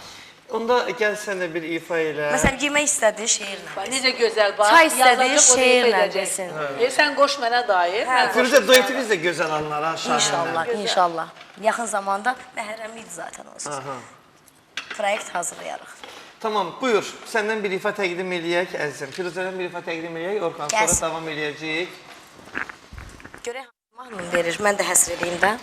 Onda gəl sən də bir ifa elə. Məsələn, yemək istədi şeirlə. Necə gözəl bax. Çay istədi, yazacaq, o şeirlə deyib edəcək. desin. Sən qoş mənə dair, mən qoş. Firuzə, duetiniz də gözəl anlar ha, Şahinlə. İnşallah, inşallah. Yaxın zamanda məhrəmlikdir zaten olsun. Proyekt hazırlayarıq. Tamam, buyur. Səndən bir ifa təqdim eləyək, əzizim. Firuzədən bir ifa təqdim eləyək, Orxan sonra davam eləyəcəyik. Görək mahnı verir, mən də həsr edeyim də.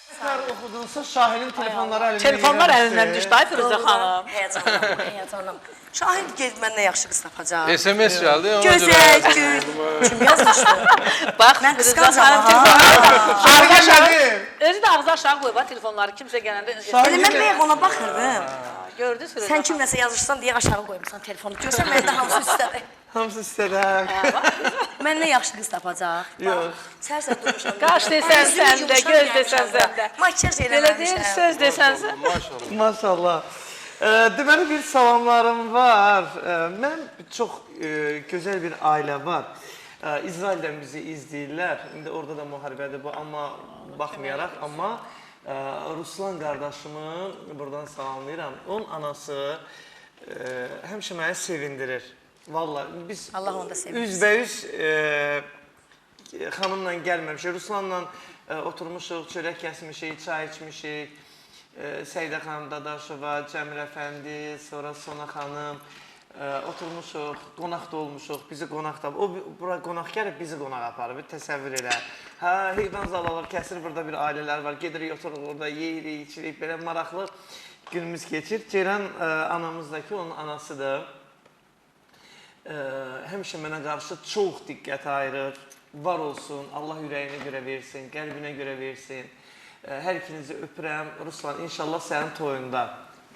Hər oxudunsa Şahin'in telefonları əlindən Telefonlar yerə əlindən düşdü, ay Firuzə xanım. Həyəcanlanma, həyəcanlanma. Şahin gedib məndən yaxşı qız tapacaq. SMS gəldi. ona Gözəl, görə- göz. Kim yazmışdı? Bax, Mən Firuzə qısqancam, xanım ha. Şahin Ağzı aşağı, gəldi. özü də ağzı aşağı qoyub ha, telefonları kimsə gələndə. Elə mən bayaq ona baxırdım. Gördünüz Firuzə Sən xanım. kimləsə yazırsan deyə aşağı qoymuşsan telefonu. Görsən məndə hamısı üstədir. Hamısı istədən. Məndən yaxşı qız tapacaq. Yox. Sərsə durmuşam. Qaş desən Üzümü sən də, yumuşaq göz gəlmişəm desən da. sən də. Makyaj Belə deyil, eləməmişəm. söz desən sən. Maşallah. Maşallah. Deməli bir salamlarım var. Mən çox gözəl bir ailə var. İsraildən bizi izləyirlər. İndi orada da müharibədir bu, amma baxmayaraq, amma Ruslan qardaşımı buradan salamlayıram. Onun anası həmişə məni sevindirir. Vallahi biz Allah onu da sevindirsin. üzbəüz xanımla gəlməmişik. Ruslanla oturmuşuq, çörək kəsmişik, çay içmişik. Seydə xanım Dadaşova, Cəmil əfəndi, sonra Sona xanım oturmuşuq, qonaq da olmuşuq, bizi qonaq da... O bura qonaq gəlib, bizi qonaq aparır, bir təsəvvür elə. Hə, heyvan zalalar kəsir, burada bir ailələr var, gedirik, oturuq orada, yeyirik, içirik, belə maraqlı günümüz keçir. Ceyran anamızdakı onun anasıdır. Həmişə mənə qarşı çox diqqət ayırır. Var olsun, Allah ürəyinə görə versin, qəlbinə görə versin. Hər ikinizi öpürəm. Ruslan, inşallah sənin toyunda.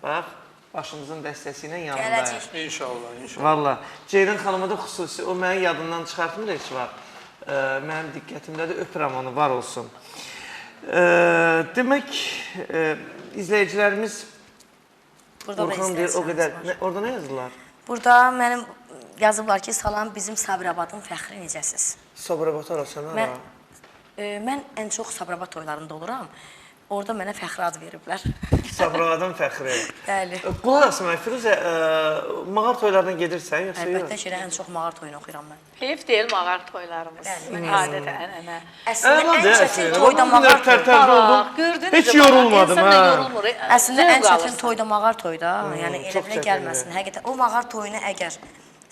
Bax, başımızın dəstəsi ilə yanındayım. Gələcək. İnşallah, inşallah. Valla. Ceyran xanıma da xüsusi, o mənim yadından çıxartmır heç var. Mənim diqqətimdədir, öpürəm onu, var olsun. Demək, izləyicilərimiz Burada da Orxan deyir, o istəyirsən. qədər. Orada nə yazdılar? Burada mənim yazıblar ki, salam bizim Sabirabadın fəxri necəsiz? Sabrabat arasana. Mən ən çox Sabirabad toylarında oluram. Orada mənə fəxri ad veriblər. Sabrabatın fəxri. Bəli. Qulaq as mənə, Firuzə, mağar toylarına gedirsən, yoxsa Əlbəttə yox? ki, ən çox mağar toyunu oxuyuram mən. Heyf deyil mağar toylarımız. Bəli, mən Adətən ənənə. Əslində ən çətin Əslində, toyda mağar toyda. tərtərdə oldum. Gördünüz Heç yorulmadım, hə. Əslində ən çətin toyda mağar toyda. Yəni elə çox belə çətin, gəlməsin. Həqiqətən o mağar toyunu əgər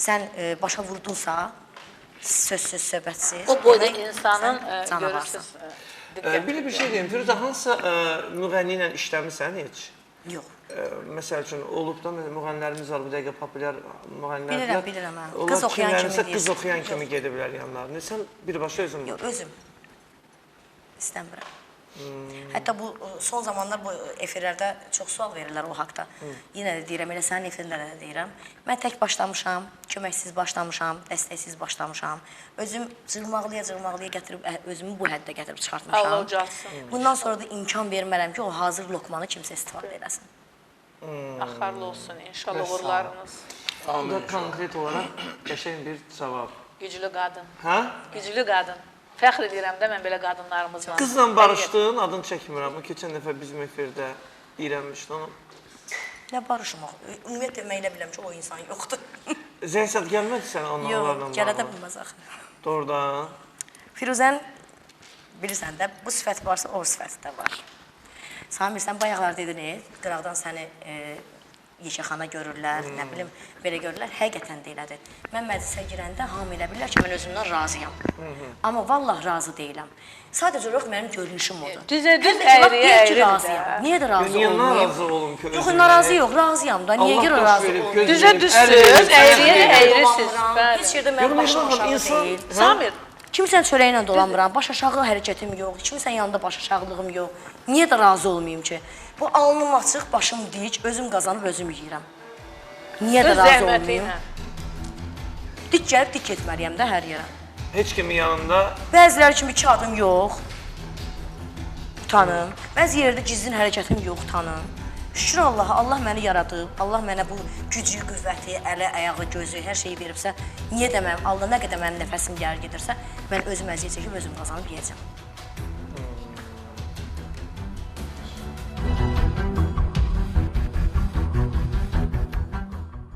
sən başa vurdunsa, sözsüz, söhbətsiz. O boyda demək insanın sən canavarsan. görürsüz. Bir şey deyim, Firuzə, hansısa müğənni ilə işləmirsən heç? Yox. Məsəl üçün, olub da müğənnilərimiz var, bu dəqiqə populyar müğənnilərdir. Bilirəm, hə. Onlar Qız oxuyan kimi kimlərisə qız deyirsən. oxuyan kimi gediblər yanlarına. Sən birbaşa özün Yox, özüm. İstəmirəm. Hətta bu son zamanlar bu efirlərdə çox sual verirlər o haqda. Yenə də deyirəm, elə sənin efirlərdə də deyirəm. Mən tək başlamışam, köməksiz başlamışam, dəstəksiz başlamışam. Özüm cırmaqlaya gətirib, özümü bu həddə gətirib çıxartmışam. Allah ucalsın. Bundan sonra da imkan vermərəm ki, o hazır lokmanı kimsə istifadə eləsin. Axarlı olsun inşallah uğurlarınız. Bu da konkret olaraq qəşəng bir cavab. Güclü qadın. Hə? Güclü qadın. Fəxr edirəm də mən belə qadınlarımızla. Qızla barışdın, adını çəkmirəm. O keçən dəfə bizim efirdə iyrənmişdi onu. Nə barışmaq? Ümumiyyətlə mən elə biləm ki, o insan yoxdur. Zəngsat gəlmədi sənə onlarla Yox, bağlı? gələ də bilməz axı. Doğrudan. Firuzən, bilirsən də, bu sifət varsa, o sifət də var. Samir, sən bayaqlar dedin, qıraqdan səni yeşəxana görürlər, nə bilim, belə görürlər. Həqiqətən də elədir. Mən məclisə girəndə hamı elə bilirlər ki, mən özümdən razıyam. Amma vallah razı deyiləm. Sadəcə yox, mənim görünüşüm odur. Düzə düz, Həm də ki, bax, əyriyə deyir ki, əyridir razıyam. də. Niyə də razı Niyə olmayayım? narazı olum ki Yox, özünə? narazı yox, razıyam da. Niyə Allah görə dost razı verib, olmayayım? göz Düzə verib, əl düzsüz, verib, əyriyə də sənə əyrisiniz. Dolanmıram, heç yerdə mənim başım Yorulmuşam, aşağı insan- deyil. Samir, Kimsən çörəyinlə dolanmıram, baş aşağı hərəkətim yox, kimsən yanında baş aşağılığım yox. Niyə də razı olmayayım ki? Bu alnım açıq, başım dik, özüm qazanıb özüm yeyirəm. Niyə də öz razı zəhməti olmayayım? ilə. Dik gəlib dik etməliyəm də hər yerə. Heç kimin yanında Bəziləri kimi iki adım yox, utanım. Bəzi yerdə gizlin hərəkətim yox, utanım. Şükür Allaha, Allah məni yaradıb, Allah mənə bu gücü, qüvvəti, əli, ayağı, gözü, hər şeyi veribsə, niyə də mənim, Allah nə qədər mənim nəfəsim gəlir gedirsə, mən özüm əziyyət çəkib, özüm qazanıb yeyəcəm.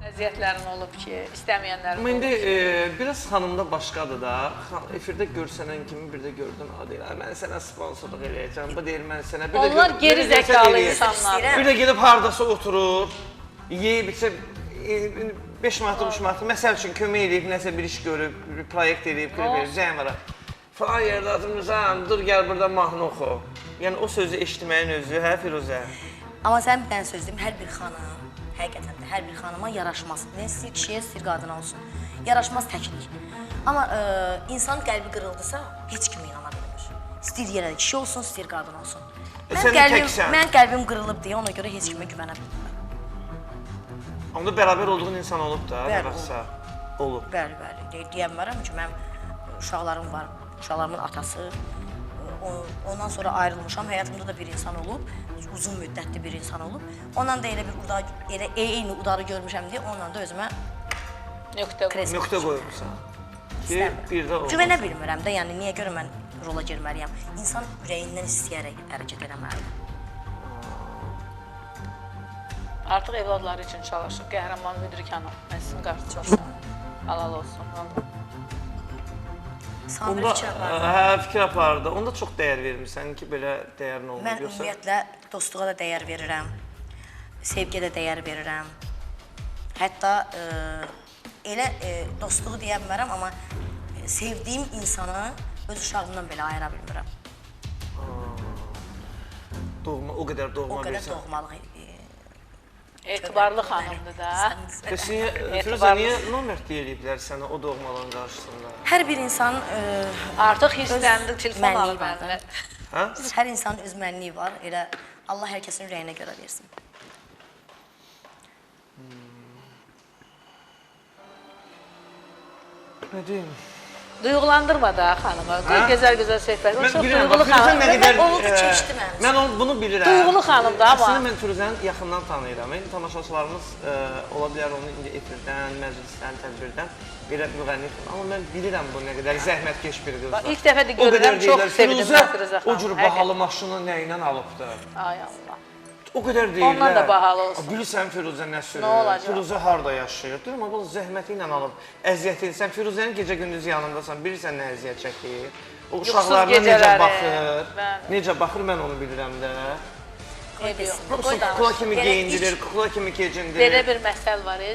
Vəziyyətlərin olub ki, istəməyənlərin Amma indi olub. biraz xanımda başqadır da. Efirdə görsənən kimi bir də gördün, o deyir, mən sənə sponsorluq eləyəcəm, bu deyir, mən sənə... Onlar geri zəkalı insanlar. Bir də gedib hardasa oturur, yeyib, içib, 5 manat, 3 manat, məsəl üçün kömək edib, nəsə bir iş görüb, bir proyekt edib, zəng var. Falan yerdə atmışam, dur gəl burada mahnı oxu. Yəni o sözü eşitməyin özü, hə Firuzə? Amma sən bir dənə söz deyim, hər bir xanım, həqiqətən də hər bir xanıma yaraşmaz. Ne istəyir kişiyə, istəyir qadına olsun. Yaraşmaz təklik. Amma insanın qəlbi qırıldısa, heç kim inana bilmir. İstəyir yenə də kişi olsun, istəyir qadın olsun. Sən təksən. Mən qəlbim qırılıb deyə ona görə heç kimə güvənə bilmirəm. Onda bərabər olduğun insan olub da, nə Bəli, vaxtsa olub. Bəli, bəli. Deyəm varım ki, mənim uşaqlarım var, uşaqlarımın atası. Ondan sonra ayrılmışam, həyatımda da bir insan olub, uzun müddətli bir insan olub. Ondan da elə bir eyni udarı görmüşəm deyə ondan da özümə kres Nöqtə qoyubsan. istəmirəm. Bir də olmaz. Güvənə bilmirəm də, yəni niyə görə mən rola girməliyəm? İnsan ürəyindən istəyərək hərəkət eləməlidir. Artıq evladları üçün çalışır. Qəhrəman Müdrik xanım, mən sizin qarşınızda. Halal olsun. Samir Onda fikir apardı. hə, fikir apardı. Onda çox dəyər vermirsən ki, belə dəyərin olmur. Mən ümumiyyətlə dostluğa da dəyər verirəm, sevgiyə də dəyər verirəm. Hətta elə dostluğu deyə bilmərəm, amma sevdiyim insanı öz uşağımdan belə ayıra bilmirəm. Doğma, o qədər doğma O qədər bilirsən. doğmalıq. Etibarlı xanımdır da. Bəs niyə, Firuzə, Etibarlı. niyə nomert deyirlər sənə o doğmaların qarşısında? Hər bir insan Artıq hissləndi, telefon mənliyi alıb var da. əlinə. Hə? Hər insanın öz mənliyi var. Elə Allah hər kəsin ürəyinə görə versin. Nə deyim? Duyğulandırma da xanımı. Qoy gözəl-gözəl söhbət. O Mən çox bilirəm, duyğulu bax, Firuzə xanım. nə qədər... oldu, keçdi mənim. Mən bunu bilirəm. Duyğulu xanımdır amma. Əslində mən Firuzəni yaxından tanıyıram. Tamaşaçılarımız ola bilər onu indi efirdən, məclisdən, tədbirdən belə müğənni. Amma mən bilirəm bu nə qədər zəhmətkeş bir qızdır. İlk dəfə də görürəm, çox sevindim mən Firuzə xanım. O cür bahalı maşını nə ilə alıbdı? Ay Allah. O qədər deyirlər. Ondan da bahalı olsun. Bilirsən Firuzə nə sürür? Nə olacaq? Firuzə harda yaşayır? Deyirəm, bu zəhməti ilə alıb, əziyyət edirsən. Firuzənin gecə-gündüz yanındasan, bilirsən nə əziyyət çəkir? O uşaqlarına necə gecələri, baxır? bəli. Necə baxır, mən onu bilirəm də. Qoy Kukla kimi geyindirir, kukla kimi keçindirir. Belə bir məsəl var,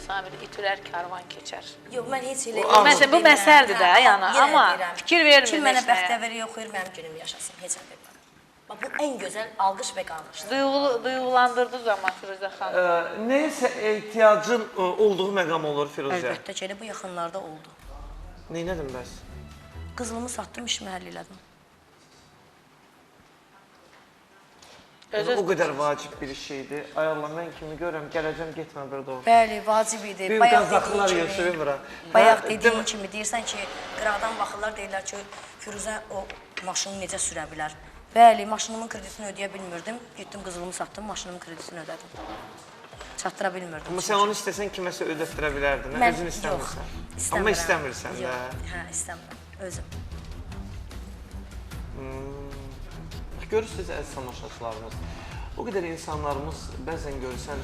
Samir, itürər karvan keçər. Yox, mən heç elə... Məsələn, bu məsəldir də, yəni, amma fikir vermir Kim mənə heç nəyə. bəxtəvəri yoxuyur, mənim günüm yaşasın, heç nə bilməm. Bax, bu ən gözəl alqış və qarşıdır. Duyğulandırdığı zaman Firuzə xanım. Neysə ehtiyacın olduğu məqam olur Firuzə. Əlbəttə ki, elə bu yaxınlarda oldu. Neynədin bəs? Qızılımı satdım, işimi həll elədim. O qədər vacib bir şeydir. Ay Allah, mən kimi görürəm, gələcəm, getmə bir doğru. Bəli, vacib idi. Büyük qazaqlar yaşayır bura. Bayaq dediyim kimi deyirsən ki, qıradan baxırlar, deyirlər ki, Firuzə o maşını necə sürə bilər. Bəli, maşınımın kreditini ödəyə bilmirdim. Getdim qızılımı satdım, maşınımın kreditini ödədim. Çatdıra bilmirdim. Amma sən onu istəsən kiməsə ödətdirə bilərdin, Mən- özün yox, istəmirsən. istəmirəm. Amma istəmirsən də. Yox, hə, istəmirəm, özüm. Görürsünüz əziz tamaşaçılarımız, o qədər insanlarımız bəzən görsən,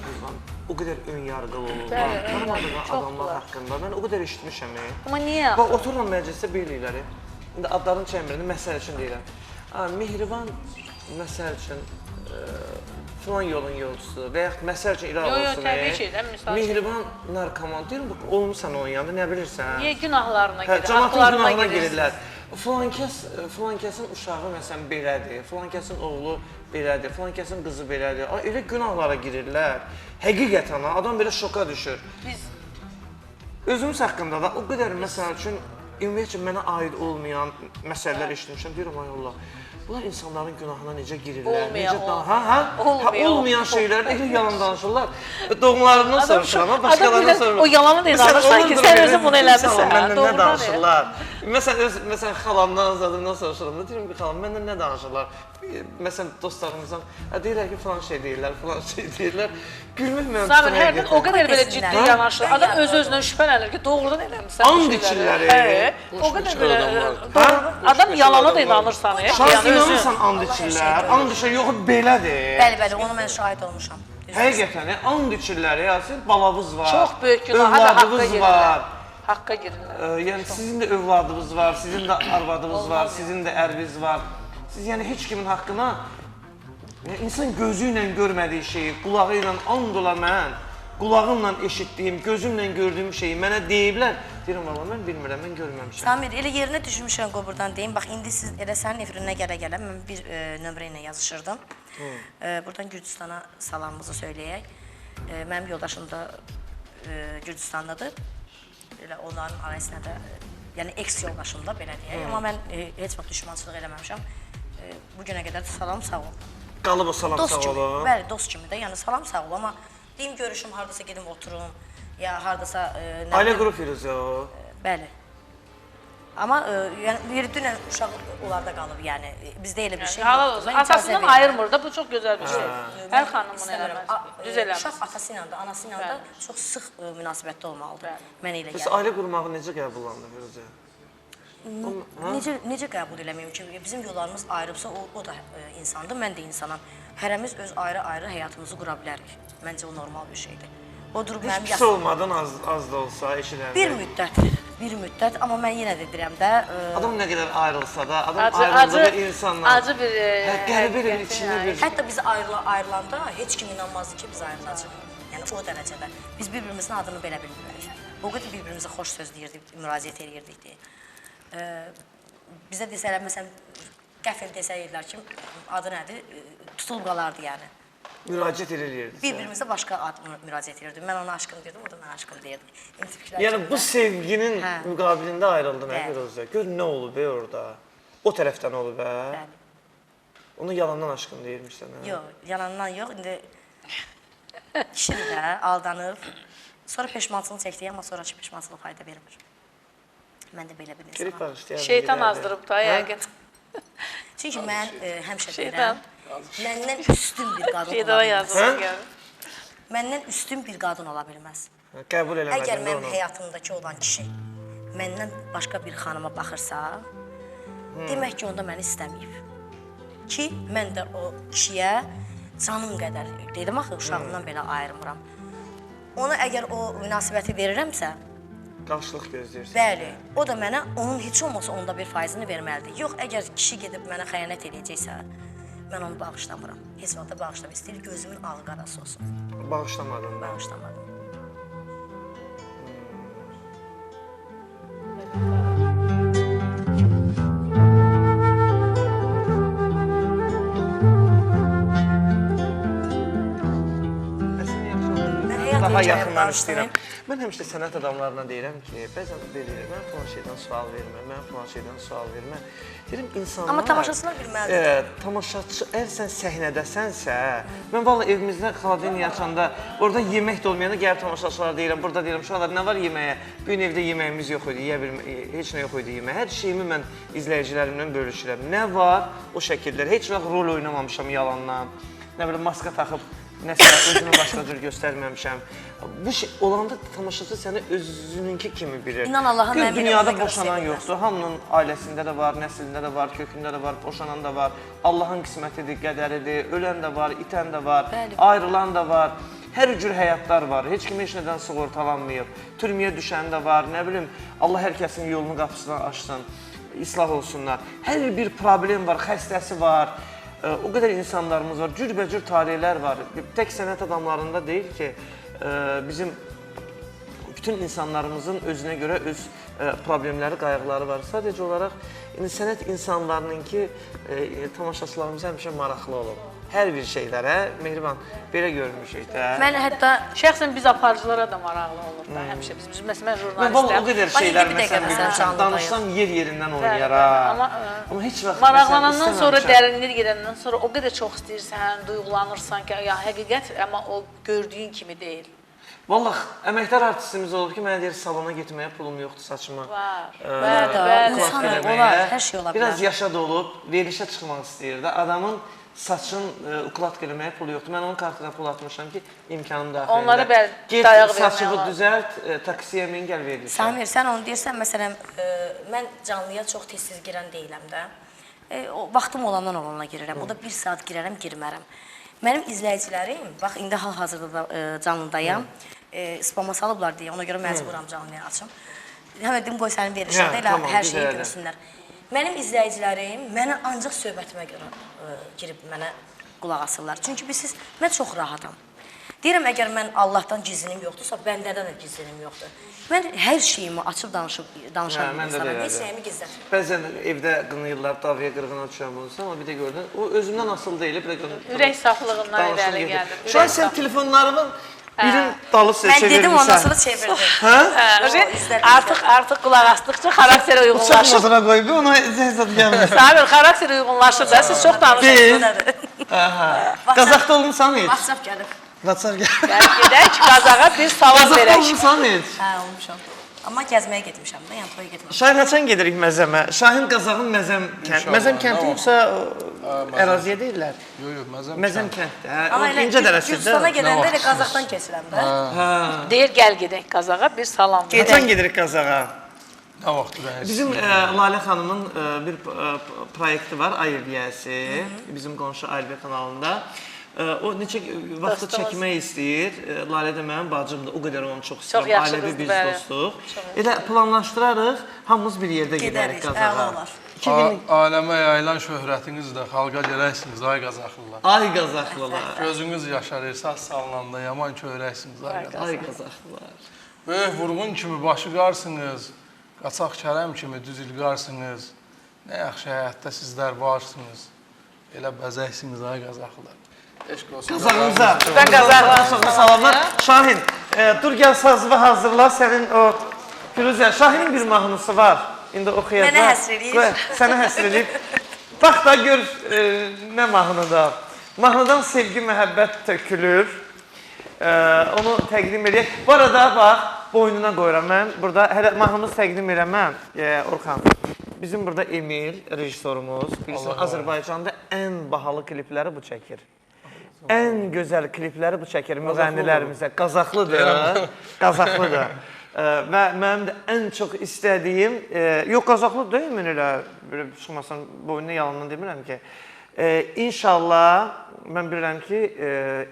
o qədər ön yargılı olurlar, tanımadığı adamlar haqqında. Mən o qədər eşitmişəm. Amma niyə? Bax, otururam məclisdə bilirlər. İndi adlarını çəkmirəm, məsəl üçün deyirəm. Mehriban, məsəl üçün, filan yolun yolcusu və yaxud məsəl üçün iraq Yo, olsun. təbii ki, də, misal üçün. Mehriban narkoman, deyirəm, olmuşsan onun yanında, nə bilirsən? Niyə günahlarına Hə, girir, cəmaatın haqlarına günahına girir? girirlər. Filan kəsin uşağı məsələn belədir, filan kəsin oğlu belədir, filan kəsin qızı belədir. Elə günahlara girirlər. Həqiqətən adam belə şoka düşür. Biz Özümüz haqqında da o qədər məsəl üçün ümumiyyətlə mənə aid olmayan məsələlər eşitmişəm. Deyirəm ay Allah. Bunlar insanların günahına necə girirlər? Olmayan, Olmayan şeylər elə yalan danışırlar. Doğmalarından soruşuram, başqalarından soruşuram. O yalanı da danışırsan ki, sən özün bunu eləmirsən. Məndən nə danışırlar? Məsələn, xalamdan, zadımdan soruşuram da, deyirəm ki, xalam, məndən nə danışırlar? Məsələn, dostlarımızdan, deyirlər ki, falan şey deyirlər. Gülmək mənim Samir, hərdən o qədər belə ciddi Hə? yanaşır. Adam öz-özünə şübhələnir ki, doğrudan eləmirsən. And içirlər. O qədər belə, adam yalana da inanırsan. Şans inanırsan and içirlər. And içirlər, yox, belədir. Bəli, onu mən şahid olmuşam. Həqiqətən, and içirlər, sizin balavız var. Çox böyük günah, haqqa övladınız girirlər. var. Haqqa girirlər. Yəni sizin də övladınız var, sizin də arvadınız var, sizin də əriniz var. Siz yəni heç kimin haqqına insan gözü ilə görmədiyi şeyi, qulağı ilə and ola mən qulağımla eşitdiyim, gözümlə gördüyüm şeyi mənə deyiblər. Deyirəm, valla mən bilmirəm, mən görməmişəm. Samir, elə yerinə düşmüşəm qoburdan deyim. Bax, indi siz elə sənin efirinə gələ-gələ mən bir nömrə ilə yazışırdım. Buradan Gürcüstana salamımızı söyləyək. Mənim yoldaşım da Gürcüstandadır. Elə onların arasında da, yəni eks yoldaşım da belə deyək. Amma mən heç vaxt düşmançılıq eləməmişəm. Bu günə qədər salam sağ ol. Qalıb o salam Dost sağ kimi, olun. bəli, dost kimi də, yəni salam sağ ol. Amma deyim görüşüm, hardasa gedim oturum, ya hardasa... Ailə qrup Firuzə o. Bəli. Amma yəni bir dünən uşaq onlarda qalıb, yəni bizdə elə bir şey Halal yoxdur. olsun. Mən icazə Atasından verirəm. ayrılmır da, bu çox gözəl bir şey. Hər xanım bunu İstəmirəm. eləməz. Düz eləməz. Uşaq atası ilə də, anası ilə də çox sıx münasibətdə olmalıdır. Mənə elə Bəs gəlir. ailə qurmağı necə qəbullandı Firuzə? Necə qəbul eləməyim ki, bizim yollarımız ayrıbsa o da insandır, mən də insanam. Hərəmiz öz ayrı-ayrı həyatımızı qura bilərik. Məncə o normal bir şeydir. O durub mənim Pis olmadan az da olsa eşidəndə. bir müddət, amma mən yenə də deyirəm də... Adam nə qədər ayrılsa da, adam ayrıldığı insanla... Acı bir... Qəribə bir içində bir... Hətta biz ayrılanda heç kim inanmazdı ki, biz ayrılacaq. Yəni o dərəcədə. Biz bir-birimizin adını belə bilmirik. O qədər bir-birimizə xoş söz deyirdik, müraciət edirdik. Bizə desələr, məsələn, qəfil desəydilər ki, adı nədir, tutulub qalardı yəni. Müraciət edirdik. Bir-birimizə başqa ad müraciət edirdik. Mən ona aşkım deyirdim, o da mən aşkım deyirdi. Yəni bu sevginin müqabilində ayrıldın Bəli. Firuzə. Gör nə olub orada? O tərəfdən olub Bəli. Onu yalandan aşkım deyirmişsən. Yox, yalandan yox. İndi kişi də aldanıb, sonra peşmançılıq çəkdi, amma sonraki peşmançılıq fayda vermir. Mən də belə bir Girib insanam. bağışlayalım. Şeytan azdırıb da, yəqin. Çünki mən həmişə Şeytan. deyirəm, məndən üstün bir qadın ola Şeytana bilməz. yazılır yəni. Məndən üstün bir qadın ola bilməz. Qəbul eləmədin Əgər də mənim onu. həyatımdakı olan kişi məndən başqa bir xanıma baxırsa, demək ki, onda məni istəməyib. Ki, mən də o kişiyə canım qədər, dedim axı, uşağımdan belə ayırmıram. Ona əgər o münasibəti verirəmsə, Qarşılıq gözləyirsən. bəli, o da mənə onun heç olmasa onda bir faizini verməlidir. Yox, əgər kişi gedib mənə xəyanət edəcəksə, mən onu bağışlamıram. Heç vaxt da bağışlamıram. İstəyir gözümün ağı qarası olsun. Bağışlamadın da. Bağışlamadım. Mən həyat Daha hekayəm yaxından danışdım. istəyirəm. Mən həmişə sənət adamlarına deyirəm ki, bəzən deyirəm, mən falan şeydən sual vermə, mən falan şeydən sual vermə. Deyirəm, insanlar... Amma tamaşaçılar bilməlidir. Tamaşaçı, əgər sən səhnədəsənsə, mən valla evimizdə xaladini açanda, orada yemək də olmayanda gəlib tamaşaçılara deyirəm, burada deyirəm, uşaqlar nə var yeməyə? Bu gün evdə yeməyimiz yox idi, heç nə yox idi yeməyə. Hər şeyimi mən izləyicilərimlə bölüşürəm. Nə var? O şəkillər. Heç vaxt rol oynamamışam yalandan. Nə bilim, maska taxıb, nəsə özümü başqa cür göstərməmişəm. Bu şey olanda tamaşaçı səni özününki kimi bilir. İnan Allaha, Gör, mən belə dünyada ona görə boşanan sevinirəm. yoxdur. Hamının ailəsində də var, nəslində də var, kökündə də var, boşanan da var. Allahın qismətidir, qədəridir. Ölən də var, itən də var, Bəli. ayrılan da var. Hər cür həyatlar var. Heç kim heç nədən sığortalanmayıb. Türməyə düşən də var. Nə bilim, Allah hər kəsin yolunu, qapısını açsın. İslah olsunlar. Hər bir problem var, xəstəsi var. O qədər insanlarımız var, cürbəcür talihlər var. Tək sənət adamlarında deyil ki, bizim bütün insanlarımızın özünə görə öz problemləri, qayğıları var. Sadəcə olaraq sənət insanlarının ki, tamaşaçılarımız həmişə maraqlı olub. Hər bir şeylərə, Mehriban, belə görmüşük də. Mən hətta Şəxsən biz aparıcılara da maraqlı olur da, həmişə biz. Məsələn, Mən valla o jurnalistlər. qədər Bax, şeylər, indi bir dəqiqə məsələn, məsələn, canlıdayıq. danışsam yer-yerindən oynayar Bəli, ha. amma, Amma heç vaxt Maraqlanandan məsələn, sonra, istəməmişəm. dərinliyə gedəndən sonra o qədər çox istəyirsən, duyğulanırsan ki, ya həqiqət, amma o gördüyün kimi deyil. Vallah, əməkdar artistimiz olub ki, mənə deyir, salona getməyə pulum yoxdur, saçımı. Var. Var da, bəli. insan eləməyə. olar, hər şey ola bilər. Biraz yaşa dolub, verilişə çıxmaq istəyir də. Adamın saçın ukladka eləməyə pulu yoxdur. Mən onun kartına pul atmışam ki, imkanım daxilində. Onlara bəli, Get, dayaq vermək saçımı var. düzəlt, taksiyə min, gəl verilişə. Samir, sən onu deyirsən, məsələn, mən canlıya çox tez-tez girən deyiləm də. O vaxtım olandan olana girirəm. O da 1 saat girərəm, girmərəm. Mənim izləyicilərim, bax indi hal-hazırda da canlıdayam. Spama salıblar deyə, ona görə məcburam canlıya açım. Həmə dedim, qoy sənin verilişində elə tamam, hər şeyi güzel. görsünlər. Mənim izləyicilərim mənə ancaq söhbətimə görə girib mənə qulaq asırlar. Çünki mən çox rahatam. Deyirəm, əgər mən Allahdan gizlinim yoxdursa, bəndədən də gizlinim yoxdur. Mən hər şeyimi açıb danışan bir mən də insanam, belədir. heç şeyimi gizlətmirəm. Bəzən evdə qınayırlar, davaya qırğına düşən olursa, amma bir də gördün, o özümdən asılı deyil, bir də Ürək saflığından irəli gəlir. Şu an sən telefonlarının birin dalı Mən dedim, ondan sonra çevirdim. Artıq qulaq asdıqca xarakterə uyğunlaşır. Uçaqmasına qoy, bir ona zəhzat gəlmir. Samir, xarakter uyğunlaşır da, siz çox danışırsınız. Qazaqda olmuşsan heç? WhatsApp gəlib. WhatsApp gəl. Gəlib gedək, Qazağa bir salam Qazaqda verək. olmuşsan heç? Hə, olmuşam. Amma gəzməyə getmişəm də, yəni toya getmişəm. Şahin haçan gedirik Məzəmə? Şahin Qazağın Məzəm kənd. Məzəm kəndi yoxsa əraziyə deyirlər? Yox, Məzəm kənddə. Hə, Amma o elə incə dərəsində. Gürcüstana gedəndə elə Qazaxdan keçirəm də. Deyir, gəl gedək Qazağa bir salam verək. Haçan gedirik Qazağa? Nə vaxt rəis? Bizim Lalə xanımın bir proyekti var, Ayırbiyəsi, bizim qonşu Ayırbiyə kanalında. O neçə vaxtı çəkmək istəyir. Lalə də mənim bacımdır, o qədər onu çox istəyirəm. Çox yaxşı Ailəvi qızdır, biz bəli. dostuq. Elə planlaşdırarıq, hamımız bir yerdə gedərik Gedərik, Qazağa. olar. Aləmə yayılan şöhrətiniz də xalqa gələksiniz, ay Qazaxlılar. Ay Qazaxlılar, Gözünüz yaşarır, saz salınanda yaman köyrəksiniz, ay Qazaxlılar. ay Qazaxlılar. Böyük vurğun kimi başı qarsınız, qaçaq kərəm kimi düz ilqarsınız. Nə yaxşı həyatda sizlər varsınız. Elə bəzəksiniz, ay Qazaxlılar. Eşq olsun. Qazağımıza. Ben Qazaxlılar. Çox salamlar. Şahin, dur gəl sazını hazırla. Sənin o Firuzə, Şahinin bir mahnısı var. İndi oxuyacaq. Mənə həsr eləyir. Sənə həsr eləyib. Bax da gör nə mahnıda. Mahnıdan sevgi, məhəbbət tökülür. Onu təqdim edək. Bu arada bax, boynuna qoyuram mən. Burada hələ mahnımızı təqdim eləməm. Orxan, bizim burada Emil, rejissorumuz, bilirsən, Azərbaycanda ən bahalı klipləri bu çəkir. Ən gözəl klipləri bu çəkir müğənnilərimizə. Qazaxlıdır. Qazaxlıdır. Və mənim də ən çox istədiyim, yox Qazaxlı deyil elə, çıxmasan boynuna yalandan demirəm ki, İnşallah, mən bilirəm ki,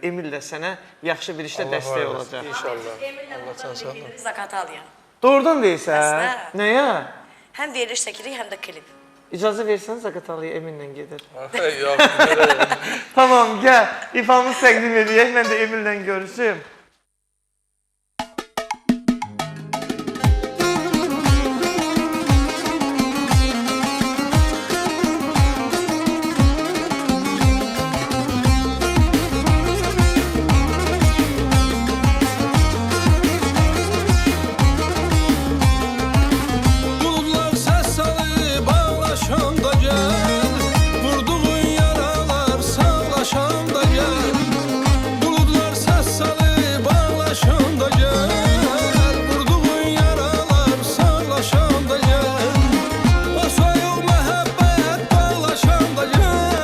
Emil də sənə yaxşı bir işlə dəstək olacaq. İnşallah. Allah sən sağ ol. Zakatı alayım. Doğrudan deyirsən? Əsnə. Nəyə? Həm veriliş çəkirik, həm də klip. İcazə versən Zaqatalıya Eminlə gedir. Yox, Tamam, gəl. İfamızı təqdim edək, mən də Emillə görüşüm. Buludlar səs salıb ağlaşanda gəl, vurduğun yaralar sağlaşanda gəl. Buludlar səs salıb ağlaşanda gəl, vurduğun yaralar sağlaşanda gəl. O soyuq məhəbbət bağlaşanda gəl.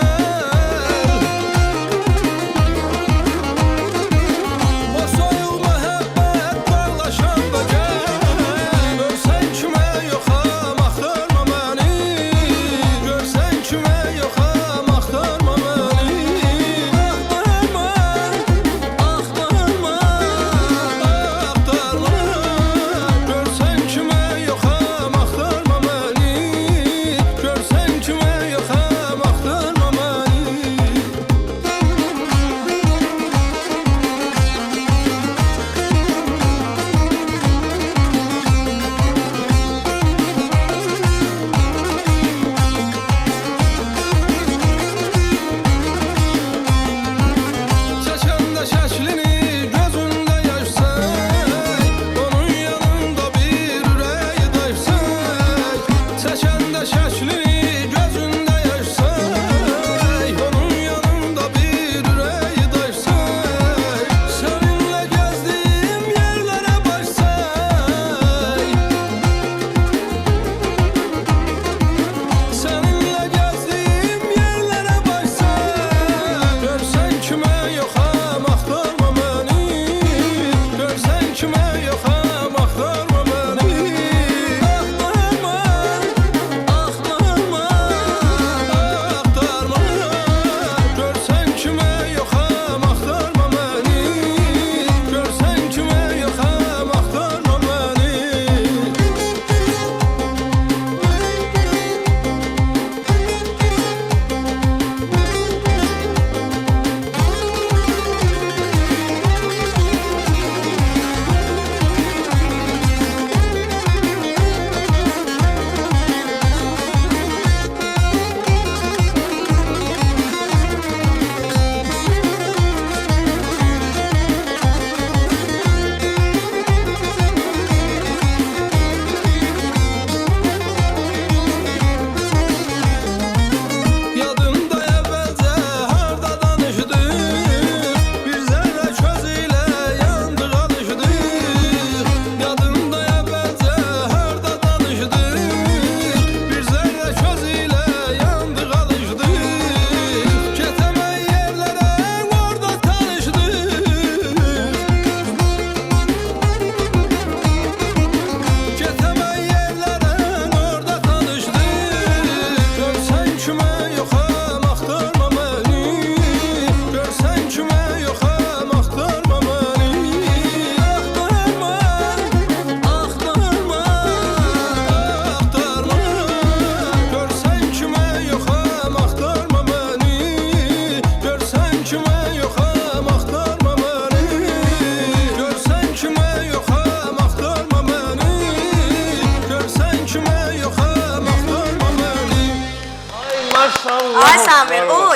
O soyuq məhəbbət bağlaşanda gəl. Görsən kimə yoxam axtarma məni. Görsən kimə yoxam axtarma məni.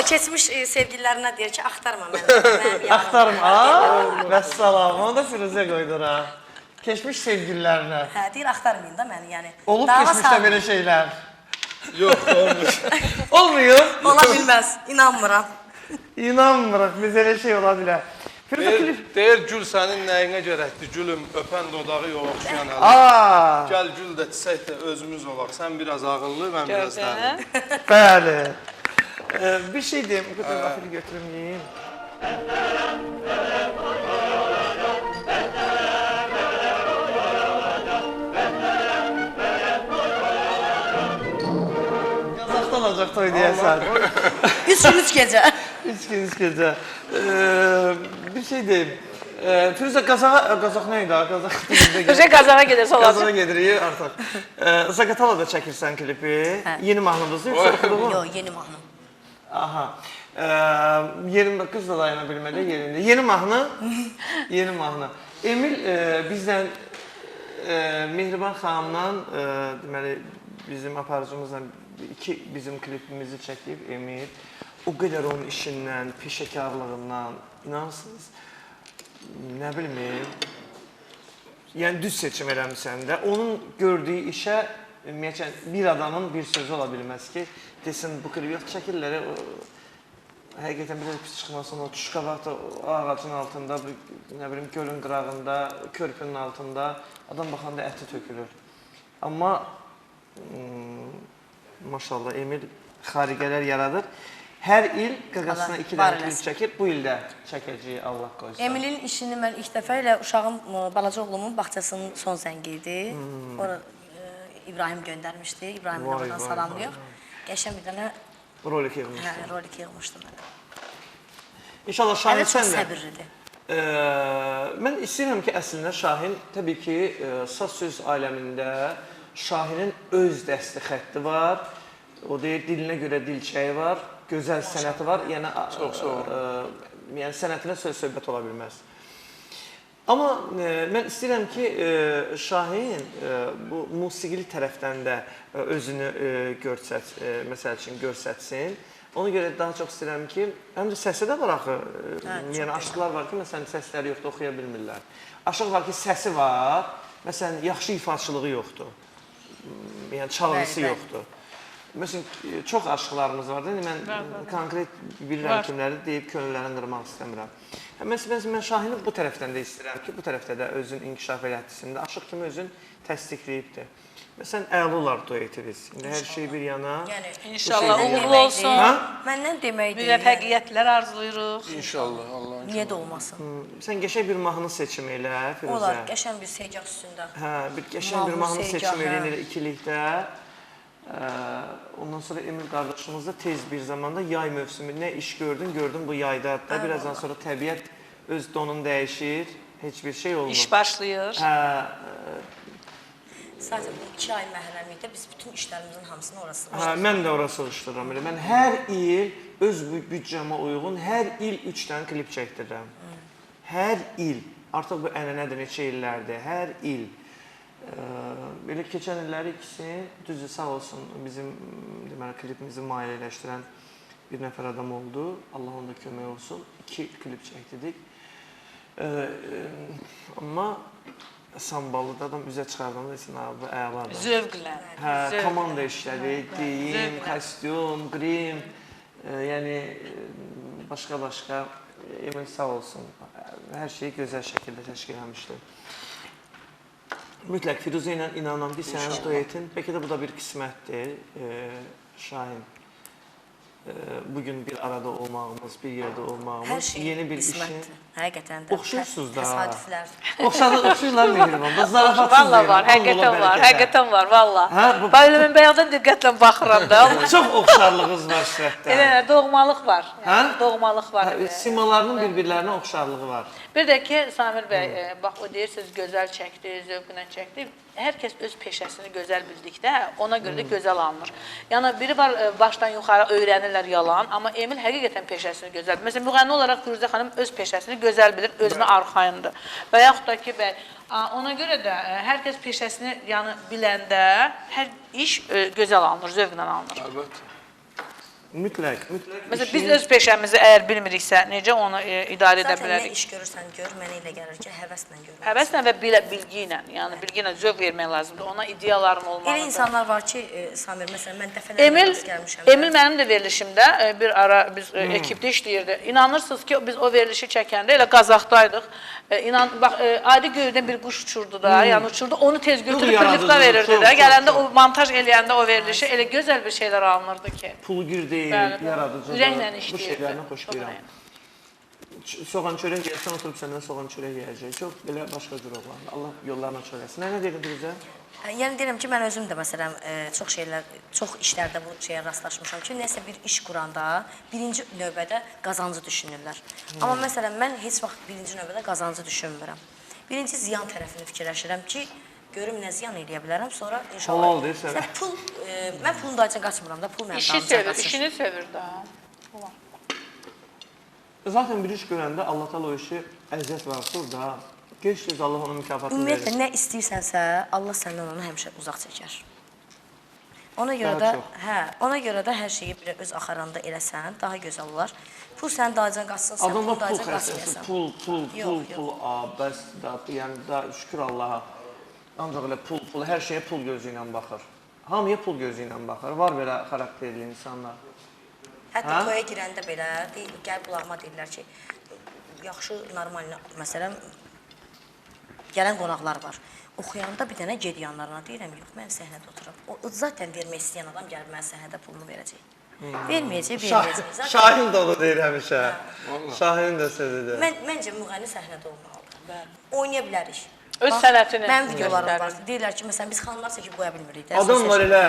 keçmiş sevgililərinə deyir ki, axtarma məni. Mənim yanımda. Axtarma. Vəssalam. Onu da Firuzə qoydur ha. Keçmiş sevgililərinə. Hə, deyir axtarmayın da məni, yəni. Olub dava keçmişdə salmayın. belə şeylər. Yox, olmuş. Olmuyor. Ola bilməz, inanmıram. İnanmırıq, biz elə şey ola bilər. Firuzə klip. Deyir gül sənin nəyinə gərəkdir? Gülüm öpən dodağı yox oxşayan əli. Aa, Gəl gül də çiçək də özümüz olaq. Sən biraz ağıllı, mən biraz dəli. bəli. Bir şey deyim, bu qədər vafili götürüm yeyim. Qazaxda olacaq toy deyəsən. 3 gün 3 gecə. 3 gün 3 gecə. Bir şey deyim. Firuzə Qazax nə idi? Özə Qazağa gedəsə olacaq. Qazaxa gedirik artıq. Zaqatalada çəkirsən klipi. Yeni mahnımızı yoxsa oxuduğun? Yox, yeni mahnı. Aha. Yerim qız da dayana bilmədi yerində. Yeni mahnı. Yeni mahnı. Emil bizdən Mehriban xanımla deməli bizim aparıcımızla bizim klipimizi çəkib Emil. O qədər onun işindən, peşəkarlığından inanırsınız. Nə bilim, yəni düz seçim eləmişsən də. Onun gördüyü işə ümumiyyətlə bir adamın bir sözü ola bilməz ki, desin bu klipi yox çəkirlər. Həqiqətən bir pis çıxmasın, o tuşqa vaxtı o ağacın altında, nə bilim gölün qırağında, körpünün altında adam baxanda əti tökülür. Amma maşallah Emil xariqələr yaradır. Hər il qaqasına 2 dənə klip çəkir, bu ildə çəkəcəyi Allah qoysun. Emilin işini mən ilk dəfə ilə uşağım, balaca oğlumun bağçasının son zəngi idi. Ora İbrahim göndərmişdi, İbrahim də buradan salamlıyıq. Qəşən bir dənə rolik yığmışdı. Hə, rolik yığmışdı mənə. İnşallah Şahin Hələ çox sən də. səbirlidir. Mən istəyirəm ki, əslində Şahin, təbii ki, saz-söz aləmində Şahinin öz dəsti xətti var. O deyir, dilinə görə dilçəyi var, gözəl sənəti var. Yəni sənətinə söz-söhbət ola bilməz. Amma mən istəyirəm ki, Şahin bu musiqili tərəfdən də özünü məsəl üçün görsətsin. Ona görə daha çox istəyirəm ki, həm də səsi də var axı. Yəni aşıqlar var ki, məsələn səsləri yoxdur, oxuya bilmirlər. Aşıq var ki, səsi var, məsələn yaxşı ifaçılığı yoxdur. Yəni çalğısı yoxdur. Məsələn, çox aşıqlarımız var da, mən konkret bilirəm kimləri deyib könüllərini qırmaq istəmirəm. Məsələn, mən Şahini bu tərəfdən də istəyirəm ki, bu tərəfdə də özün inkişaf elətdisində aşıq kimi özün təsdiqləyibdir. Məsələn, əlular duetiniz. İndi hər şey bir yana. İnşallah uğurlu olsun. Məndən deməkdir. Müvəffəqiyyətlər arzulayırıq. İnşallah, Allah. Niyə də olmasın? Sən qəşəng bir mahnı seçimi elə, Firuzə. Olar, qəşəng bir secaq üstündə. Hə, bir qəşəng bir mahnı seçimi eləyir ikilikdə. Ondan sonra Emil qardaşımız da tez bir zamanda yay mövsümü nə iş gördün bu yayda. Birazdan sonra təbiət öz donunu dəyişir, heç bir şey olmur. İş başlayır. Sadəcə bu 2 ay məhrəmlikdə biz bütün işlərimizin hamısını orası Mən də orası oluşdururam. Mən hər il öz büdcəmə uyğun, hər il 3 dənə klip çəkdirirəm. Hər il. Artıq bu ənənədir, neçə illərdir, hər il. Belə keçən illəri ikisi, düzdür, sağ olsun, bizim klipimizi maliyyələşdirən bir nəfər adam oldu. Allah onda kömək olsun. 2 klip çəkdirdik. Amma samballıda adam üzə çıxardığında desin, bu əladır. Zövqlə. Hə, komanda işləri, deyim, kostyum, qrim, yəni başqa-başqa. Emil sağ olsun, hər şeyi gözəl şəkildə təşkil etmişdi. Mütləq Firuzə ilə inanam ki, sənin duetin, bəlkə də bu da bir qismətdir, Şahin. Bugün bir arada olmağımız, bir yerdə olmağımız, yeni bir işin... Həqiqətən də. Oxşursuz da. Təsadüflər. Oxşurlar Mehriban, da zarafatsız Valla var, həqiqətən var, valla. Bölümün bəyədən diqqətlə baxıram da. Çox oxşarlığınız var sifətdə. Elə, doğmalıq var. Doğmalıq var. Simalarının bir-birlərinə oxşarlığı var. Bir də ki, Samir bəy, bax o deyirsiniz, gözəl çəkdi, zövqlə çəkdi. Hər kəs öz peşəsini gözəl bildikdə, ona görə də gözəl alınır. Yəni, biri var, başdan yuxarı öyrənirlər yalan, amma Emil həqiqətən peşəsini gözəl bilir. Məsələn, müğənni olaraq Firuzə xanım öz peşəsini gözəl bilir, özünə arxayındır. Və yaxud da ki, ona görə də hər kəs peşəsini biləndə hər iş gözəl alınır, zövqlə alınır. Əlbəttə. Mütləq. Məsələn, biz öz peşəmizi əgər bilmiriksə, necə onu idarə edə Zaten nə bilərik? iş görürsən gör, mənə elə gəlir ki, həvəslə görürəm. Həvəslə və bilgi ilə, yəni bilgi ilə zövq vermək lazımdır. Ona ideyaların Elə olmalıdır. insanlar var ki, Samir, məsələn, mən dəfələrlə rast gəlmişəm. Emil mənim də verilişimdə bir ara biz ekipdə işləyirdi. İnanırsınız ki, biz o verilişi çəkəndə elə Qazaxdaydıq. Bax, adi göydən bir quş uçurdu da, yəni uçurdu, onu tez götürüb birlikdə verirdi də. Gələndə o montaj eləyəndə o verilişi elə gözəl bir şeylər alınırdı ki. Pulgir deyil, yaradıcı. Ürəklə Bu işləyirdi. şeylərini xoşlayıram. Soğan çörək yersən, oturub səndən soğan çörək yeyəcək. Çox belə başqa cür oğlan. Allah yollarını açıq eləsin. Nə dedim bizə? Yəni deyirəm ki, mən özüm də məsələn çox işlərdə bu şeyə rastlaşmışam ki, nəsə bir iş quranda birinci növbədə qazancı düşünürlər. Amma məsələn mən heç vaxt birinci növbədə qazancı düşünmürəm. Birinci ziyan tərəfini fikirləşirəm ki, görüm nə ziyan eləyə bilərəm, sonra inşallah. Halal deyirsən. Mən pulun dayıca qaçmıram da, pul mənim İşi dayıca sevir, qaçır. işini sevir də. Zaten bir iş görəndə Allah təala o işi əziyyət varsın da, gec-tez Allah onun mükafatını verir. Ümumiyyətlə nə istəyirsənsə, Allah səndən onu həmişə uzaq çəkər. Ona görə Daha də, çox. hər şeyi bir öz axarında eləsən, daha gözəl olar. Pul sənin dayıcan qaçsın, sən Adamda pul pul dayıcan xərcləsin, qaçmayasan. pul, bəs da, yəni da şükür Allaha. Ancaq elə pul, hər şeyə pul gözü ilə baxır. Hamıya pul gözü ilə baxır. Var belə xarakterli insanlar. Hətta toya girəndə belə, gəl qulağıma deyirlər ki, yaxşı, normal, məsələn, gələn qonaqlar var. Oxuyanda bir dənə ged yanlarına deyirəm, yox, mən səhnədə oturam. O zaten vermək istəyən adam gəlib mən səhnədə pulunu verəcək. Verməyəcək. Şahin də onu deyir həmişə. Şahin də sözüdür. Məncə müğənni səhnədə olmalıdır. Oynaya bilərik. Öz sənətini Mənim videolarım var. Deyirlər ki, məsələn, biz xanımlar çəkib qoya bilmirik. Adam var elə,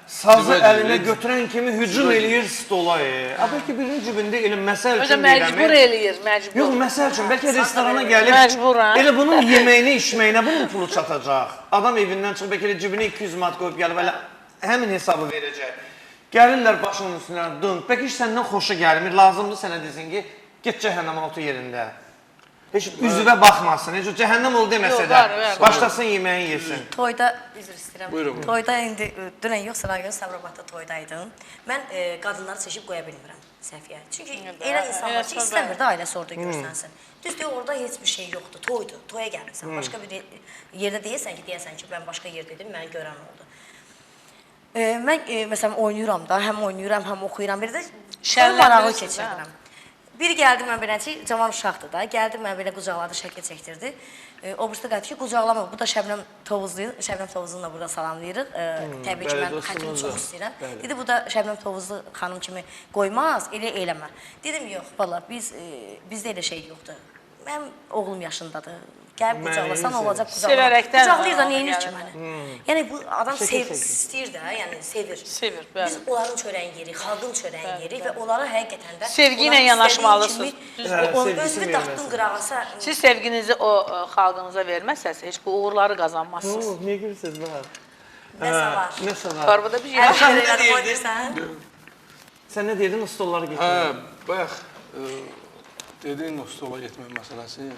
sazı əlinə götürən kimi hücum eləyir stola. Bəlkə birinin cibində elə məsəl Özə üçün məcbur eləyir, məcbur. Yox, məsəl üçün, bəlkə restorana gəlib, Məcburan. elə bunun yeməyinə, içməyinə bunun pulu çatacaq. Adam evindən çıxıb, bəlkə elə cibinə 200 manat qoyub gəlib, elə həmin hesabı verəcək. Gəlirlər başının üstündən, dön. Bəlkə səndən xoşu gəlmir, lazımdır sənə desin ki, get cəhənnəmə otur yerində. Heç üzvə baxmasın, heç o cəhənnəm ol deməsə də, başlasın yeməyin yesin. Toyda, üzr istəyirəm, Buyurun. toyda indi, dünən yox, sıra gün Sabirabadda toydaydım. Mən qadınları seçib qoya bilmirəm səhviyyə. Çünki elə insanlar ki, istəmir də ailəsi orada görsənsin. Düzdür, orada heç bir şey yoxdur, toydur, toya gəlmirsən. Başqa bir yerdə deyəsən ki, mən başqa yerdəydim, məni görən oldu. Mən, məsələn, oynayıram da, həm oynayıram, həm oxuyuram, bir də marağı keçirdirəm. Biri gəldi mən belə ki, cavan uşaqdır da, gəldi mən belə qucaqladı, şəkil çəkdirdi. O birisi də qayıtdı ki, qucaqlama, bu da Şəbnəm Tovuzluydu. Şəbnəm Tovuzunu da burada salamlayırıq. Təbii ki, mən xətimi çox istəyirəm. Dedi, bu da Şəbnəm Tovuzlu xanım kimi qoymaz, elə eləmə. Dedim, yox, valla, bizdə elə şey yoxdur. Mənim oğlum yaşındadır. Gəlib qucaqlasan, olacaq qucaqlama. Qucaqlayır da, neyinir ki mənə? Yəni, bu adam istəyir də, yəni sevir. Sevir, bəli. Biz onların çörəyin yeri, xalqın çörəyin yeri və onlara həqiqətən də Sevgi ilə yanaşmalısınız. Özünü daxtın qırağısa... Siz sevginizi o xalqınıza verməsəz, heç bu uğurları qazanmazsınız. Niyə gülürsünüz bana? Nəsə var. Nəsə var? Torbada bir şey Sən nə deyirsən? Sən nə deyirdin, o stolları getirmək? Bayaq dediyin o stola getmək məsələsi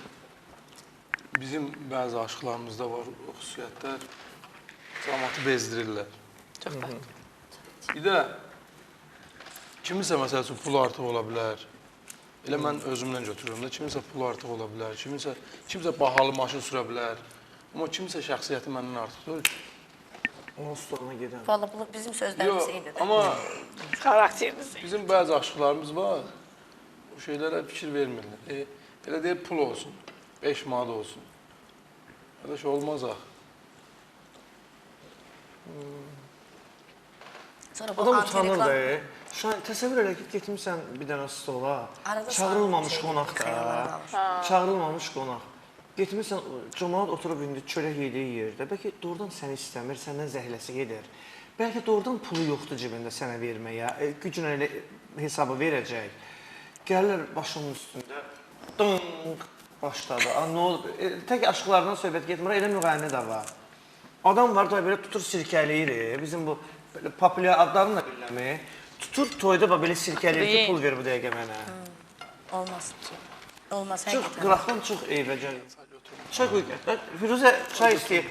bizim bəzi aşıqlarımızda var o xüsusiyyətlər, cəmaatı bezdirirlər. Çox da. Bir də kimisə məsəl üçün pul artıq ola bilər. Elə mən özümdən götürürüm də, kimisə pul artıq ola bilər, kimisə bahalı maşın sürə bilər. Amma kimisə şəxsiyyəti məndən artıqdır. Onun stoluna gedən. Valla bu bizim sözlərimiz eynidir. Amma Xarakteriniz. bizim bəzi aşıqlarımız var, o şeylərə fikir vermirlər. Elə deyir, pul olsun, 5 manat olsun. Qardaş, olmaz axı. Sonra bu Adam utanır anti-reklam... da. Şahin, təsəvvür elə ki, getmişsən bir dənə stola, Arada çağırılmamış sağ- qonaq xəyallar da, qalır. çağırılmamış qonaq. Getmişsən, cəmaat oturub indi çörək yediyi yerdə, bəlkə doğrudan səni istəmir, səndən zəhləsi gedir. Bəlkə doğrudan pulu yoxdur cibində sənə verməyə, gücünə elə hesabı verəcək. Gəlirlər başının üstündə, dınq başladı. Nə olur? Tək aşıqlardan söhbət getmir, elə müğənni də var. Adam var da belə tutur sirkəliyir, bizim bu populyar adlarını da bilməmi. Tutur toyda belə sirkəliyir ki, pul ver bu dəqiqə mənə. Olmaz. Olmaz, Çox həqiqətən. qıraqdan çox eybəcər. Çay qoy gəl. Firuzə çay istəyir.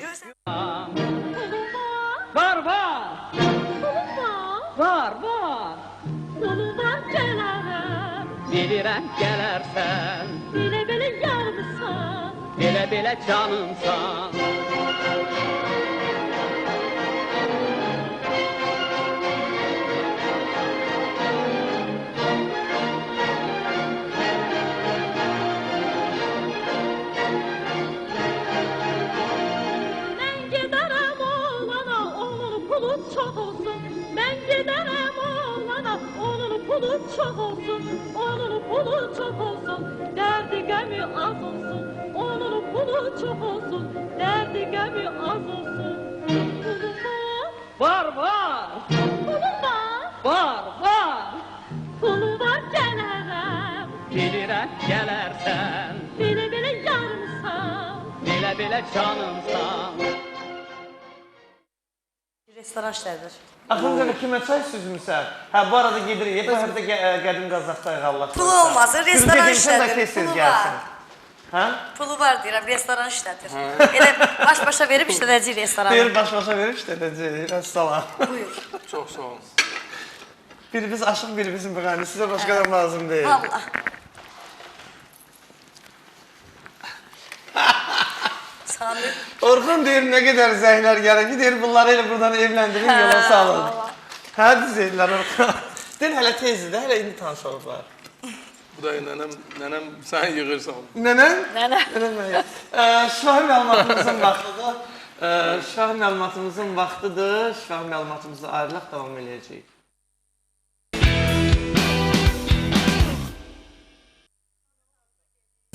Var var. Var var. bilirəm gələrsən, Belə-belə yarımsan, belə-belə canımsan. mən gedərəm oğlana, onun pulu çox olsun. Mən gedərəm oğlana, onun pulu çox olsun. Onun pulu çox olsun, dərdi qəmi az olsun. Onun pulu çox olsun, dərdi qəmi az olsun. Pulu var, Var, pulu var, var, pulu var gələrəm. bilirəm gələrsən, Belə-belə yarımsan, belə-belə canımsan. Restoran işlədir. Axırıncı kimə çay süzmüsən? Hə, bu arada gedirik. Bu həftə qədim Qazaxdayıq Allah. Pulu olmasın, restoran işlədir. Pulu var. Hə? Pulu var deyirəm, restoran işlədir. Elə baş-başa verib işlədəcək restoranı. Deyir baş-başa verib işlədəcək. Rəssalam. Buyur. Çox sağ olun. Birimiz aşıq, birimizin müğənni. Sizə başqa adam lazım deyil. Valla. Samir. Orxun deyir, nə qədər zəhlər gəlir ki, deyir, bunları elə buradan evləndirin, yola salın. Hə, düzeyirlər Orxun. Deyir, hələ tezdir də, hələ indi tanış olublar. Bu da nənəm sən yığırsan. Nənən? Nənə. Şifahi məlumatımızın vaxtıdır. Şifahi məlumatımızın vaxtıdır. Şifahi məlumatımızı ayrılaq davam edəcəyik.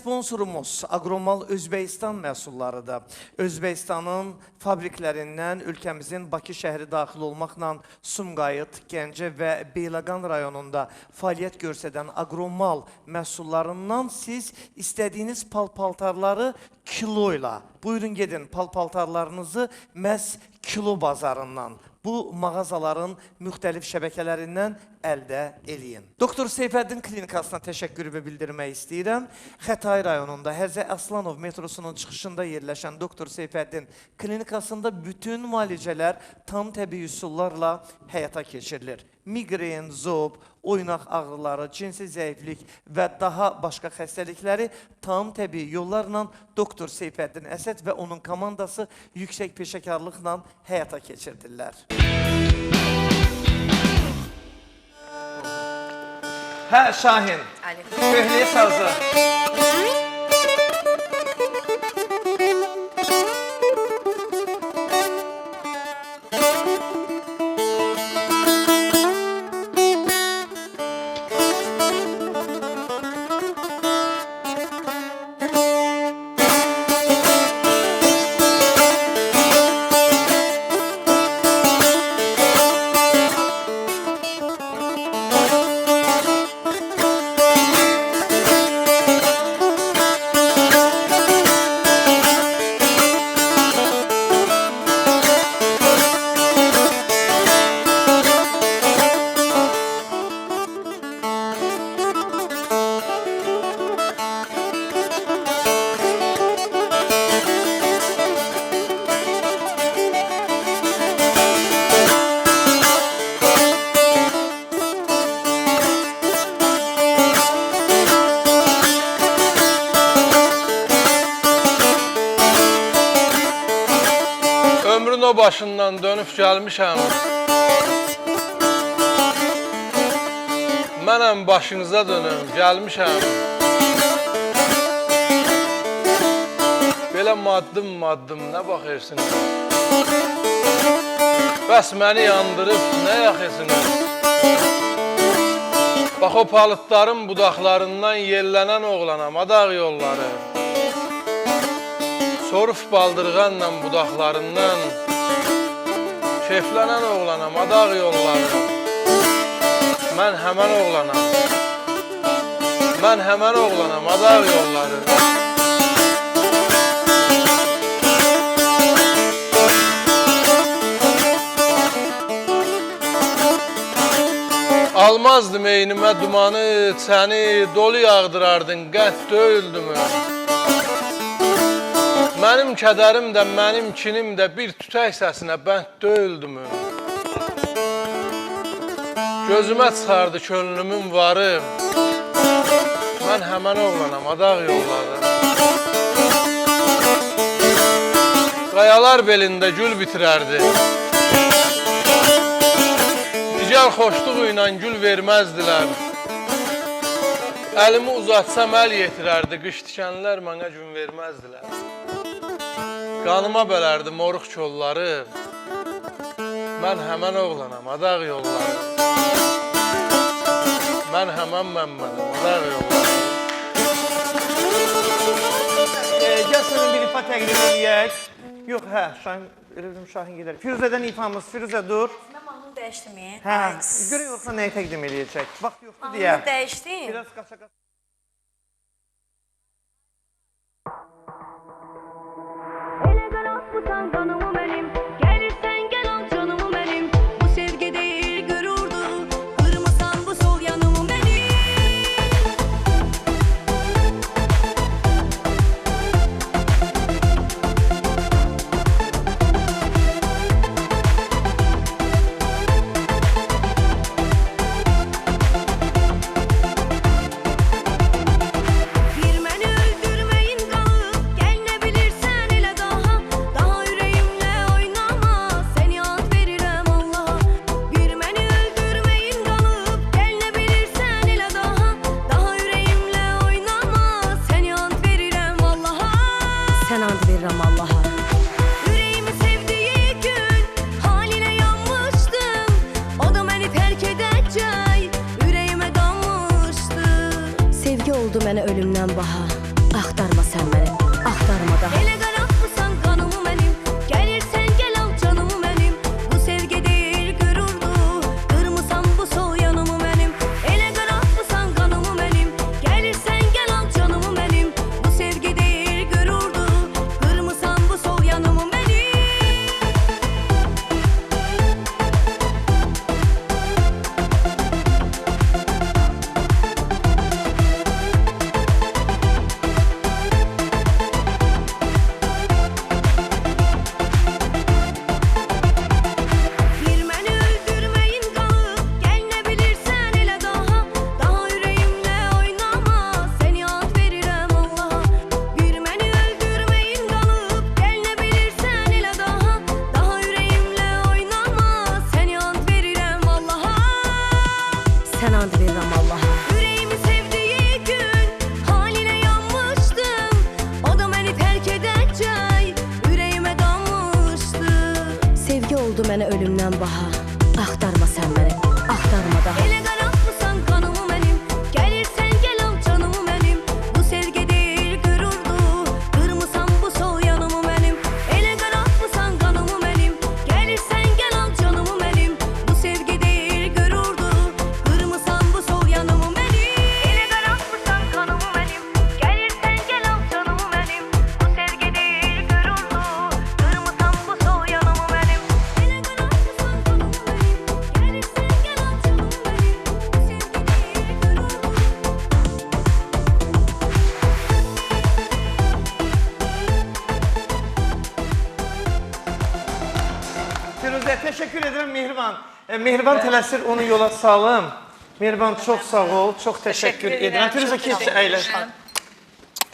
Sponsorumuz Agromal Özbəkistan məhsullarıdır. Özbəkistanın fabriklərindən ölkəmizin Bakı şəhəri daxil olmaqla Sumqayıt, Gəncə və Beyləqan rayonunda fəaliyyət göstərən Agromal məhsullarından siz istədiyiniz pal-paltarları kilo ilə, buyurun gedin pal-paltarlarınızı məhz kilo bazarından, bu mağazaların müxtəlif şəbəkələrindən əldə eləyin. Doktor Seyfəddin klinikasına təşəkkürümü bildirmək istəyirəm. Xətai rayonunda Hərzə Aslanov metrosunun çıxışında yerləşən Doktor Seyfəddin klinikasında bütün müalicələr tam təbii üsullarla həyata keçirilir. Migren, zob, oynaq ağrıları, cinsi zəiflik və daha başqa xəstəlikləri tam təbii yollarla Doktor Seyfəddin Əsəd və onun komandası yüksək peşəkarlıqla həyata keçirdirlər. Hə, Şahin. Ali. Köhnəyə sazı. Ömrün o başından dönüb gəlmişəm. Mənəm başınıza dönüm gəlmişəm. Belə maddım nə baxırsınız? Bəs məni yandırıb nə yaxırsınız? Bax o palıtların budaqlarından yellənən oğlanam, adaq yolları. Soruf baldırğanla budaqlarından keyflənən oğlanam, adaq yolları. Mən həmən oğlanam. Mən həmən oğlanam, adaq yolları. Almazdım eynimə dumanı, səni dolu yağdırardın, qənd döyüldümü? Mənim kədərim də, mənim kinim də bir tütək səsinə bənd döyüldümü? Gözümə çıxardı könlümün varı, Mən həmən oğlanam, adaq yolları. Qayalar belində gül bitirərdi. Digər xoşluğu ilə gül verməzdilər. Əlimi uzatsam əl yetirərdi, qış tikənlər mənə gün verməzdilər. Qanıma bələrdi moruq kolları. Mən həmən oğlanam, adaq yolları. Mən həmən məmmədəm, adaq yolları. Gəl sənə bir ifa təqdim edək. Yox, hə, Şahin gedər. Firuzədən ifamız, Firuzə dur. Mən mahnını dəyişdim. Hə, görə yoxsa nəyi təqdim edəcək? Vaxt yoxdur deyə. Mahnını dəyişdim. Biraz qaça-qaça. Ele qaraqmısan qanımı mənim, gəlirsən gəl al canımı mənim. Bu sevgi deyil qürurdu, qırmasan bu sol yanımı mənim. Bir məni öldürməyin qalıb, gəl nə bilirsən elə daha. Daha ürəyimlə oynama, səni ad verirəm Allaha. Bir məni öldürməyin qalıb, gəl nə bilirsən elə daha. Daha ürəyimlə oynama, səni ad verirəm Allaha. Sən and verirəm Allaha. Ürəyimi sevdiyi gün halinə yanmışdım. O da məni tərk edəcək, ürəyimə dammışdı. Sevgi oldu mənə ölümdən baha. Axtarma sən məni, axtarma daha. Elə qaraqmısan qanımı mənim, gəlirsən gəl al canımı mənim. Bu sevgi deyil qürurdu, qırmısan bu sol yanımı mənim. Elə qaraqmısan qanımı mənim, gəlirsən gəl al canımı mənim. Bu sevgi deyil qürurdu, qırmısan bu sol yanımı mənim. Bir məni öldürməyin qalıb, gəl nə bilirsən elə daha. Daha ürəyimlə oynama, səni ad verirəm Allaha. Bir məni öldürməyin qalıb, gəl nə bilirsən elə daha. Daha ürəyimlə oynama, səni ad verirəm Allaha. Sən and verirəm Allaha. Ürəyimi sevdiyi gün halinə yanmışdım. O da məni tərk edəcək, ürəyimə dammışdı. Sevgi oldu mənə ölümdən baha. Axtarma sən məni, axtarma daha. Elə qaraqmısan qanımı mənim, gəlirsən gəl al canımı mənim. Bu sevgi deyil qürurdu, qırmısan bu sol yanımı mənim. Elə qaraqmısan qanımı mənim, gəlirsən gəl al canımı mənim. Bu sevgi deyil qürurdu, qırmısan bu sol yanımı mənim. Elə qaraqmısan qanımı mənim, gəlirsən gəl al canımı mənim. Bu sevgi deyil qürurdu, qırmısan bu sol yanımı mənim. Elə qaraqmısan qanımı mənim, gəlirsən gəl al canımı mənim. Bu sevgi deyil qürurdu. Firuzə, təşəkkür edirəm Mehriban. Mehriban tələsir onu yola salım. Mehriban, çox sağ ol, çox təşəkkür edirəm. Firuzə, keç əyləş.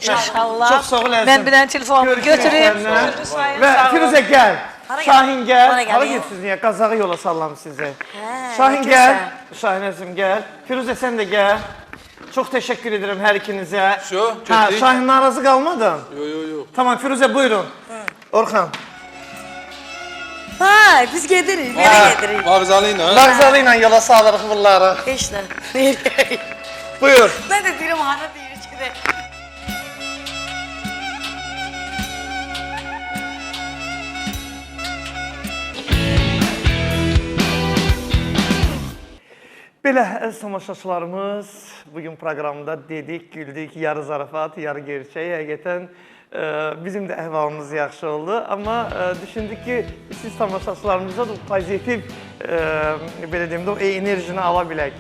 İnşallah. Çox sağ ol əzizim. Mən bir dənə telefonumu Görüşürük götüreyim. səninlə. Və Firuzə gəl. Şahin gəl. Hara Hara gəlim? gedirsiniz niyə? Qazağı yola sallam sizə. Hə, Şahin nə gəl. gözəl. Şahin əzizim gəl. Firuzə sən də gəl. Çox təşəkkür edirəm hər ikinizə. Şo, Hə, getdik. Şahin narazı qalmadın? Yo. Tamam Firuzə buyurun. Orxan. Vay, biz gedirik, nereye gedirik? Vağzalı ilə. Vağzalı ilə yola salırıq bunları. Heç nə. Nereye? Buyur. Mən də deyirəm, hara deyir ki də. Belə əziz tamaşaçılarımız, bugün proqramda dedik, güldük, yarı zarafat, yarı gerçək. Həqiqətən bizim də əhvalımız yaxşı oldu. Amma düşündük ki, siz tamaşaçılarımıza da pozitiv, belə deyim də, o enerjini ala bilək.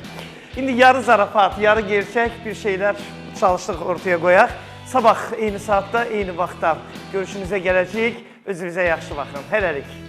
İndi yarı zarafat, yarı gerçək bir şeylər çalışdıq ortaya qoyaq. Sabah eyni saatda, eyni vaxtda görüşünüzə gələcəyik. Özünüzə yaxşı baxın. Hələlik.